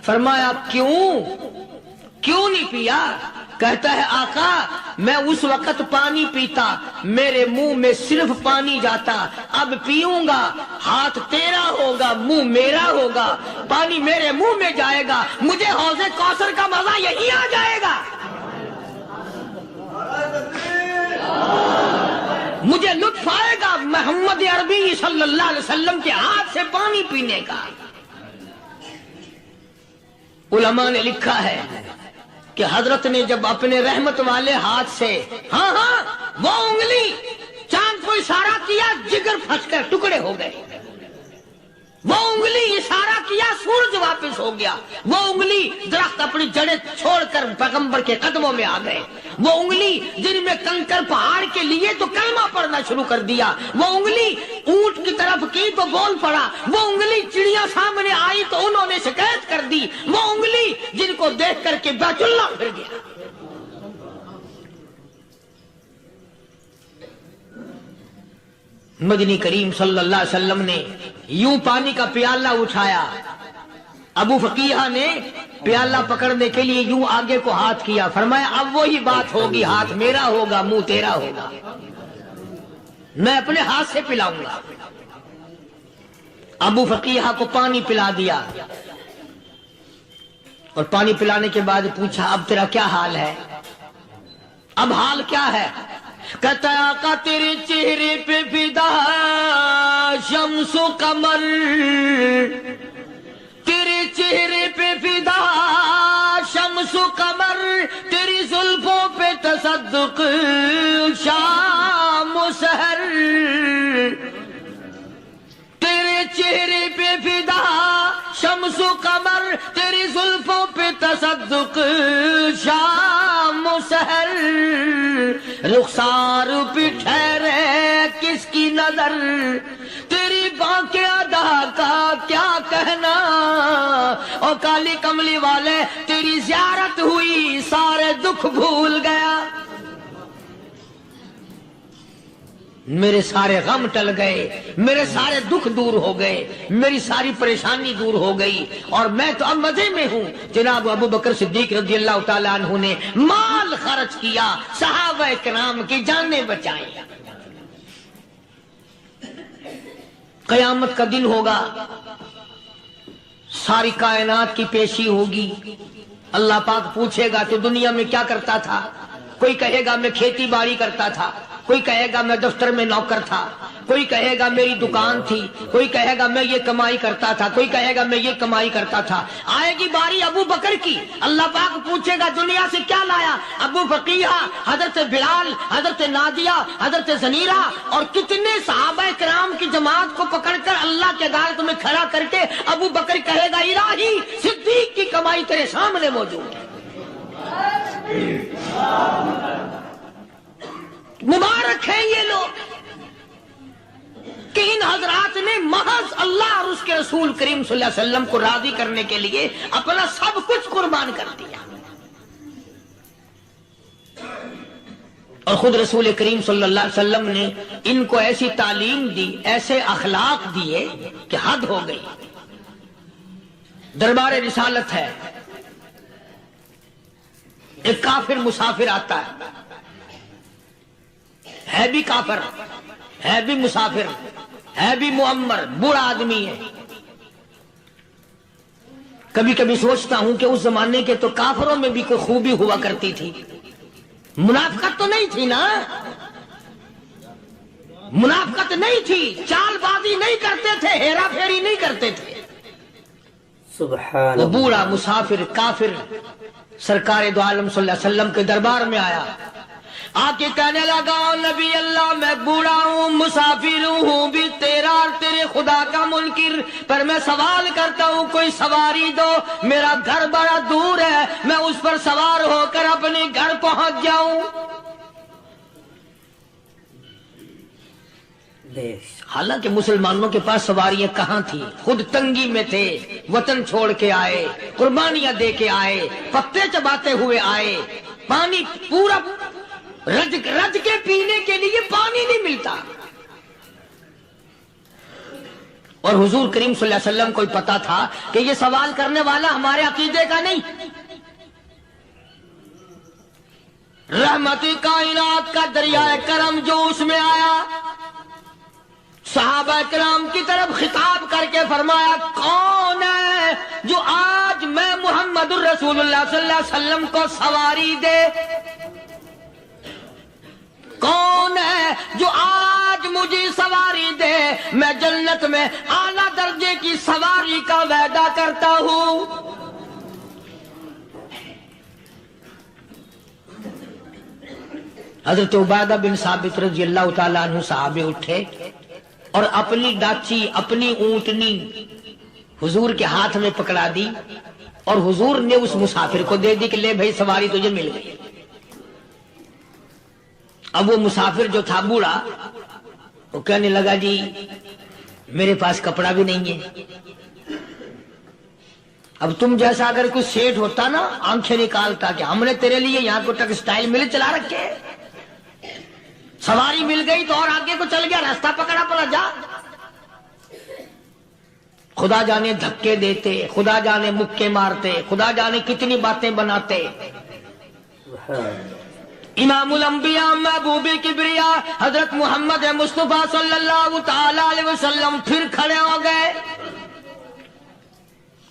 فرمایا کیوں نہیں پیا؟ کہتا ہے آقا میں اس وقت پانی پیتا میرے منہ میں صرف پانی جاتا، اب پیوں گا ہاتھ تیرا ہوگا منہ میرا ہوگا، پانی میرے منہ میں جائے گا، مجھے حوض کوثر کا مزہ یہی آ جائے گا، مجھے لطف آئے گا محمد عربی صلی اللہ علیہ وسلم کے ہاتھ سے پانی پینے کا۔ علماء نے لکھا ہے کہ حضرت نے جب اپنے رحمت والے ہاتھ سے وہ انگلی چاند کو اشارہ کیا، جگر پھنس کر ٹکڑے ہو گئے، وہ انگلی اشارہ کیا سورج واپس ہو گیا، وہ انگلی درخت اپنی جڑیں چھوڑ کر پیغمبر کے قدموں میں آ گئے، وہ انگلی جن میں کنکر پہاڑ کے لیے تو کلمہ پڑھنا شروع کر دیا، وہ انگلی اونٹ کی طرف کی تو بول پڑا، وہ انگلی چڑیاں سامنے آئی تو انہوں نے شکایت کر دی، وہ انگلی جن کو دیکھ کر کے بیت اللہ پھر گیا۔ مدنی کریم صلی اللہ علیہ وسلم نے یوں پانی کا پیالہ اٹھایا، ابو فقیہ نے پیالہ پکڑنے کے لیے یوں آگے کو ہاتھ کیا، فرمایا اب وہی بات ہوگی، ہاتھ میرا ہوگا منہ تیرا ہوگا، میں اپنے ہاتھ سے پلاؤں گا۔ ابو فقیہ کو پانی پلا دیا، اور پانی پلانے کے بعد پوچھا اب تیرا کیا حال ہے، اب حال کیا ہے؟ کہتا ہے آقا تیرے چہرے پہ فدا شمس و قمر، تیرے چہرے پہ فدا شمس و قمر، تیری زلفوں پہ تصدق شام و سحر، تیرے چہرے پہ فدا شمس شمس و قمر تیری زلفوں پہ تصدق شام و سحر رخسار پہ ٹھہرے کس کی نظر تیری بانکے ادا کا کیا کہنا او کالی کملی والے تیری زیارت ہوئی سارے دکھ بھول گیا میرے سارے غم ٹل گئے میرے سارے دکھ دور ہو گئے میری ساری پریشانی دور ہو گئی اور میں تو اب مزے میں ہوں جناب ابو بکر صدیق رضی اللہ تعالیٰ عنہ نے مال خرچ کیا صحابہ کرام کی جانیں بچائیں قیامت کا دن ہوگا ساری کائنات کی پیشی ہوگی اللہ پاک پوچھے گا تو دنیا میں کیا کرتا تھا کوئی کہے گا میں کھیتی باڑی کرتا تھا کوئی کہے گا میں دفتر میں نوکر تھا کوئی کہے گا میری دکان تھی کوئی کہے گا میں یہ کمائی کرتا تھا کوئی کہے گا میں یہ کمائی کرتا تھا آئے گی باری ابو بکر کی اللہ پاک پوچھے گا دنیا سے کیا لایا ابو بقیہ حضرت بلال حضرت نادیہ حضرت زنیرہ اور کتنے صحابہ کرام کی جماعت کو پکڑ کر اللہ کے عدالت میں کھڑا کر کے ابو بکر کہے گا الہی صدیق کی کمائی تیرے سامنے موجود ہے مبارک ہیں یہ لوگ کہ ان حضرات نے محض اللہ اور اس کے رسول کریم صلی اللہ علیہ وسلم کو راضی کرنے کے لیے اپنا سب کچھ قربان کر دیا اور خود رسول کریم صلی اللہ علیہ وسلم نے ان کو ایسی تعلیم دی ایسے اخلاق دیے کہ حد ہو گئی دربار رسالت ہے ایک کافر مسافر آتا ہے بھی کافر ہے بھی مسافر ہے بھی معمر بوڑھا آدمی ہے کبھی کبھی سوچتا ہوں کہ اس زمانے کے تو کافروں میں بھی کوئی خوبی ہوا کرتی تھی منافقت تو نہیں تھی نا منافقت نہیں تھی چال بازی نہیں کرتے تھے ہیرا پھیری نہیں کرتے تھے سبحان وہ بوڑھا مسافر کافر سرکار دو عالم صلی اللہ علیہ وسلم کے دربار میں آیا آ کے کہنے لگا نبی اللہ میں بوڑھا ہوں مسافر ہوں بھی تیرا اور تیرے خدا کا منکر پر میں سوال کرتا ہوں کوئی سواری دو میرا گھر بڑا دور ہے میں اس پر سوار ہو کر اپنے گھر پہنچ جاؤں حالانکہ مسلمانوں کے پاس سواریاں کہاں تھی خود تنگی میں تھے وطن چھوڑ کے آئے قربانیاں دے کے آئے پتے چباتے ہوئے آئے پانی پورا رج کے پینے کے لیے پانی نہیں ملتا اور حضور کریم صلی اللہ علیہ وسلم کو پتا تھا کہ یہ سوال کرنے والا ہمارے عقیدے کا نہیں رحمت کائنات کا دریائے کرم جو اس میں آیا صحابہ کرام کی طرف خطاب کر کے فرمایا کون ہے جو آج میں محمد الرسول اللہ صلی اللہ علیہ وسلم کو سواری دے کون ہے جو آج مجھے سواری دے میں جنت میں اعلیٰ درجے کی سواری کا وعدہ کرتا ہوں حضرت عبادہ بن ثابت رضی اللہ تعالیٰ عنہ صحابے اٹھے اور اپنی ڈاچی اپنی اونٹنی حضور کے ہاتھ میں پکڑا دی اور حضور نے اس مسافر کو دے دی کہ لے بھائی سواری تجھے مل گئی اب وہ مسافر جو تھا بوڑھا وہ کہنے لگا جی میرے پاس کپڑا بھی نہیں ہے اب تم جیسا اگر کوئی سیٹ ہوتا نا آنکھیں نکالتا کہ ہم نے تیرے لیے یہاں کو ٹیکسٹائل مل چلا رکھے سواری مل گئی تو اور آگے کو چل گیا راستہ پکڑا پڑا جا خدا جانے دھکے دیتے خدا جانے مکے مارتے خدا جانے کتنی باتیں بناتے امام الانبیاء محبوب کبریا حضرت محمد مصطفیٰ صلی اللہ تعالی علیہ وسلم پھر کھڑے ہو گئے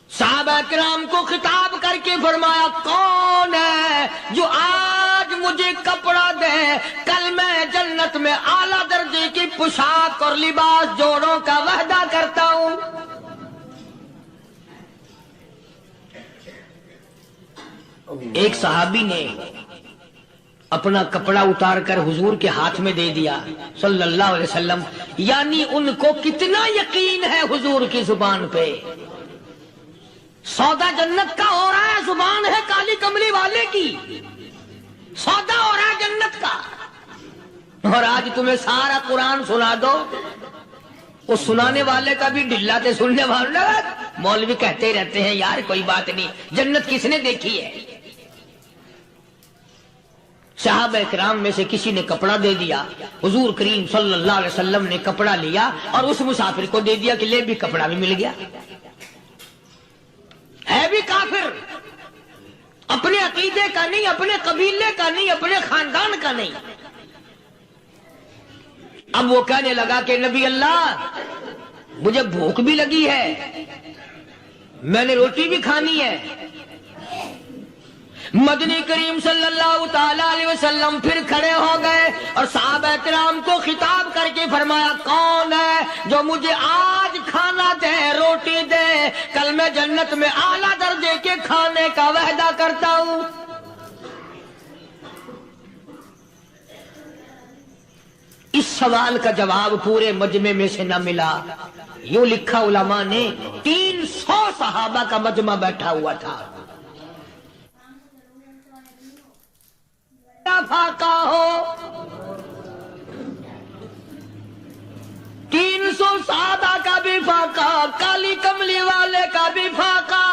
صحابہ کرام کو خطاب کر کے فرمایا کون ہے جو آج مجھے کپڑا دے کل میں جنت میں اعلیٰ درجے کی پوشاک اور لباس جوڑوں کا وعدہ کرتا ہوں ایک صحابی نے اپنا کپڑا اتار کر حضور کے ہاتھ میں دے دیا صلی اللہ علیہ وسلم یعنی ان کو کتنا یقین ہے حضور کی زبان پہ سودا جنت کا ہو رہا ہے، زبان ہے کالی کملی والے کی، سودا ہو رہا ہے جنت کا۔ اور آج تمہیں سارا قرآن سنا دو، وہ سنانے والے کا بھی ڈھلا تھے، سننے والے مولوی کہتے رہتے ہیں یار کوئی بات نہیں، جنت کس نے دیکھی ہے؟ صحابہ کرام میں سے کسی نے کپڑا دے دیا، حضور کریم صلی اللہ علیہ وسلم نے کپڑا لیا اور اس مسافر کو دے دیا کہ لے بھی کپڑا بھی مل گیا۔ ہے بھی کافر، اپنے عقیدے کا نہیں، اپنے قبیلے کا نہیں، اپنے خاندان کا نہیں۔ اب وہ کہنے لگا کہ نبی اللہ مجھے بھوک بھی لگی ہے، میں نے روٹی بھی کھانی ہے۔ مدنی کریم صلی اللہ تعالی علیہ وسلم پھر کھڑے ہو گئے اور صحابہ کرام کو خطاب کر کے فرمایا کون ہے جو مجھے آج کھانا دے، روٹی دے، کل میں جنت میں اعلیٰ درجے کے کھانے کا وعدہ کرتا ہوں۔ اس سوال کا جواب پورے مجمع میں سے نہ ملا۔ یوں لکھا علماء نے 300 صحابہ کا مجمع بیٹھا ہوا تھا۔ فاقہ ہو 300 صحابہ کا بھی فاقہ، کالی کملی والے کا بھی فاقہ،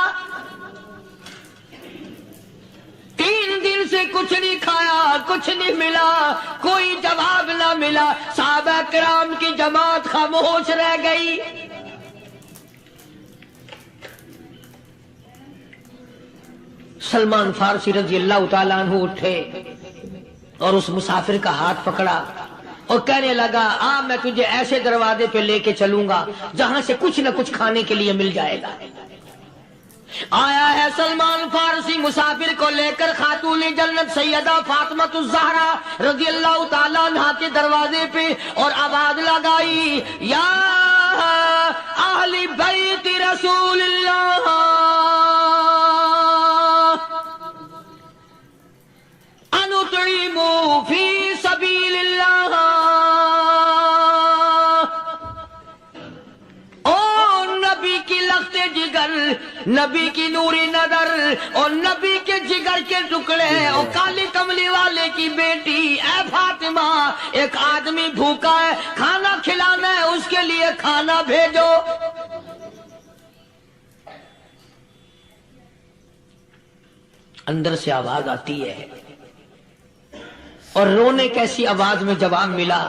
3 دن سے کچھ نہیں کھایا، کچھ نہیں ملا، کوئی جواب نہ ملا، صحابہ کرام کی جماعت خاموش رہ گئی۔ سلمان فارسی رضی اللہ تعالیٰ عنہ اٹھے اور اس مسافر کا ہاتھ پکڑا اور کہنے لگا میں تجھے ایسے دروازے پہ لے کے چلوں گا جہاں سے کچھ نہ کچھ کھانے کے لیے مل جائے گا۔ آیا ہے سلمان فارسی مسافر کو لے کر خاتون جنت سیدہ فاطمہ الزہرا رضی اللہ تعالیٰ عنہا کے دروازے پہ اور آواز لگائی یا اہل بیت رسول اللہ انطعموا فی سبیل اللہ۔ او نبی کی لخت جگر، نبی کی نوری نظر اور نبی کے جگر کے ٹکڑے اور کالی کملی والے کی بیٹی اے فاطمہ، ایک آدمی بھوکا ہے، کھانا کھلانا ہے، اس کے لیے کھانا بھیجو۔ اندر سے آواز آتی ہے اور رونے کیسی آواز میں جواب ملا۔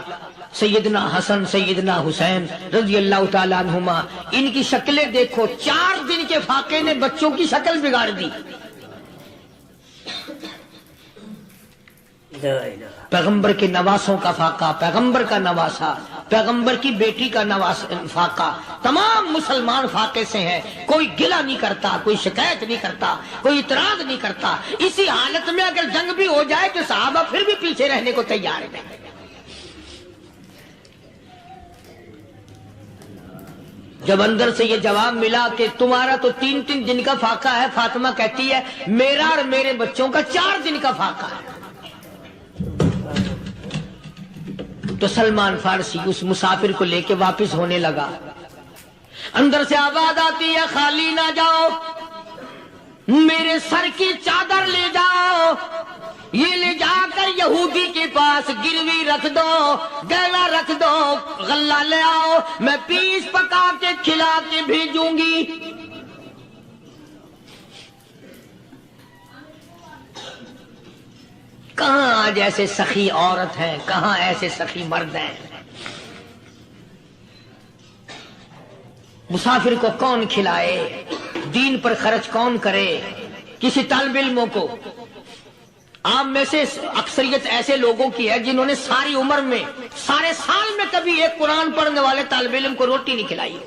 سیدنا حسن سیدنا حسین رضی اللہ تعالیٰ عنہما، ان کی شکلیں دیکھو، 4 دن کے فاقے نے بچوں کی شکل بگاڑ دی۔ پیغمبر کے نواسوں کا فاقہ، پیغمبر کا نواسا، پیغمبر کی بیٹی کا فاقہ، تمام مسلمان فاقے سے ہیں، کوئی گلہ نہیں کرتا، کوئی شکایت نہیں کرتا، کوئی اعتراض نہیں کرتا۔ اسی حالت میں اگر جنگ بھی ہو جائے تو صحابہ پھر بھی پیچھے رہنے کو تیار ہیں۔ جب اندر سے یہ جواب ملا کہ تمہارا تو 3 دن کا فاقہ ہے، فاطمہ کہتی ہے میرا اور میرے بچوں کا 4 دن کا فاقہ ہے، تو سلمان فارسی اس مسافر کو لے کے واپس ہونے لگا۔ اندر سے آواز آتی ہے خالی نہ جاؤ، میرے سر کی چادر لے جاؤ، یہ لے جا کر یہودی کے پاس گروی رکھ دو، گہنا رکھ دو، غلہ لے آؤ، میں پیس پکا کے کھلا کے بھیجوں گی۔ کہاں آج ایسے سخی عورت ہیں، کہاں ایسے سخی مرد ہیں؟ مسافر کو کون کھلائے، دین پر خرچ کون کرے؟ کسی طالب علموں کو، آپ میں سے اکثریت ایسے لوگوں کی ہے جنہوں نے ساری عمر میں، سارے سال میں کبھی ایک قرآن پڑھنے والے طالب علم کو روٹی نہیں کھلائی،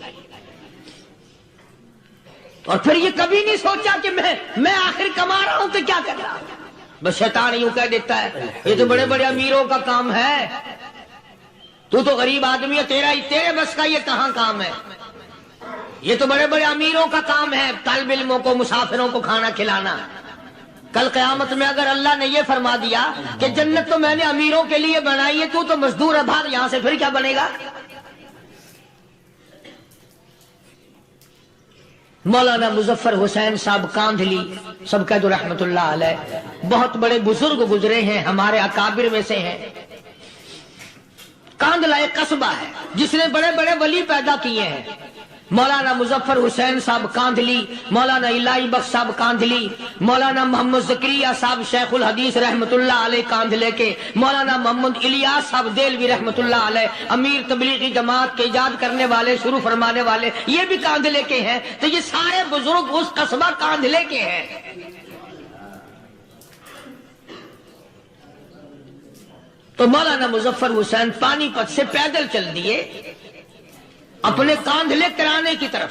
اور پھر یہ کبھی نہیں سوچا کہ میں آخر کما رہا ہوں تو کیا کر رہا ہوں۔ بس شیطان یوں کہہ دیتا ہے یہ تو بڑے بڑے امیروں کا کام ہے، تو غریب آدمی ہے، تیرے بس کا یہ کہاں کام ہے؟ یہ تو بڑے بڑے امیروں کا کام ہے طالب علموں کو، مسافروں کو کھانا کھلانا۔ کل قیامت میں اگر اللہ نے یہ فرما دیا کہ جنت تو میں نے امیروں کے لیے بنائی ہے، تو مزدور ہے، بھاگ یہاں سے، پھر کیا بنے گا؟ مولانا مظفر حسین صاحب کاندھلی سب کہہ دو رحمت اللہ علیہ، بہت بڑے بزرگ گزرے ہیں، ہمارے اکابر میں سے ہیں۔ کاندھلا ایک قصبہ ہے جس نے بڑے بڑے ولی پیدا کیے ہیں۔ مولانا مظفر حسین صاحب کاندھلی، مولانا الہی بخش صاحب کاندھلی، مولانا محمد زکریا صاحب شیخ الحدیث رحمت اللہ علیہ کاندھلے کے، مولانا محمد الیاس صاحب دیلوی رحمت اللہ علیہ امیر تبلیغی جماعت کے ایجاد کرنے والے، شروع فرمانے والے، یہ بھی کاندھلے کے ہیں۔ تو یہ سارے بزرگ اس قصبہ کاندھلے کے ہیں۔ تو مولانا مظفر حسین پانی پت سے پیدل چل دیے اپنے کاندھلے کرانے کی طرف۔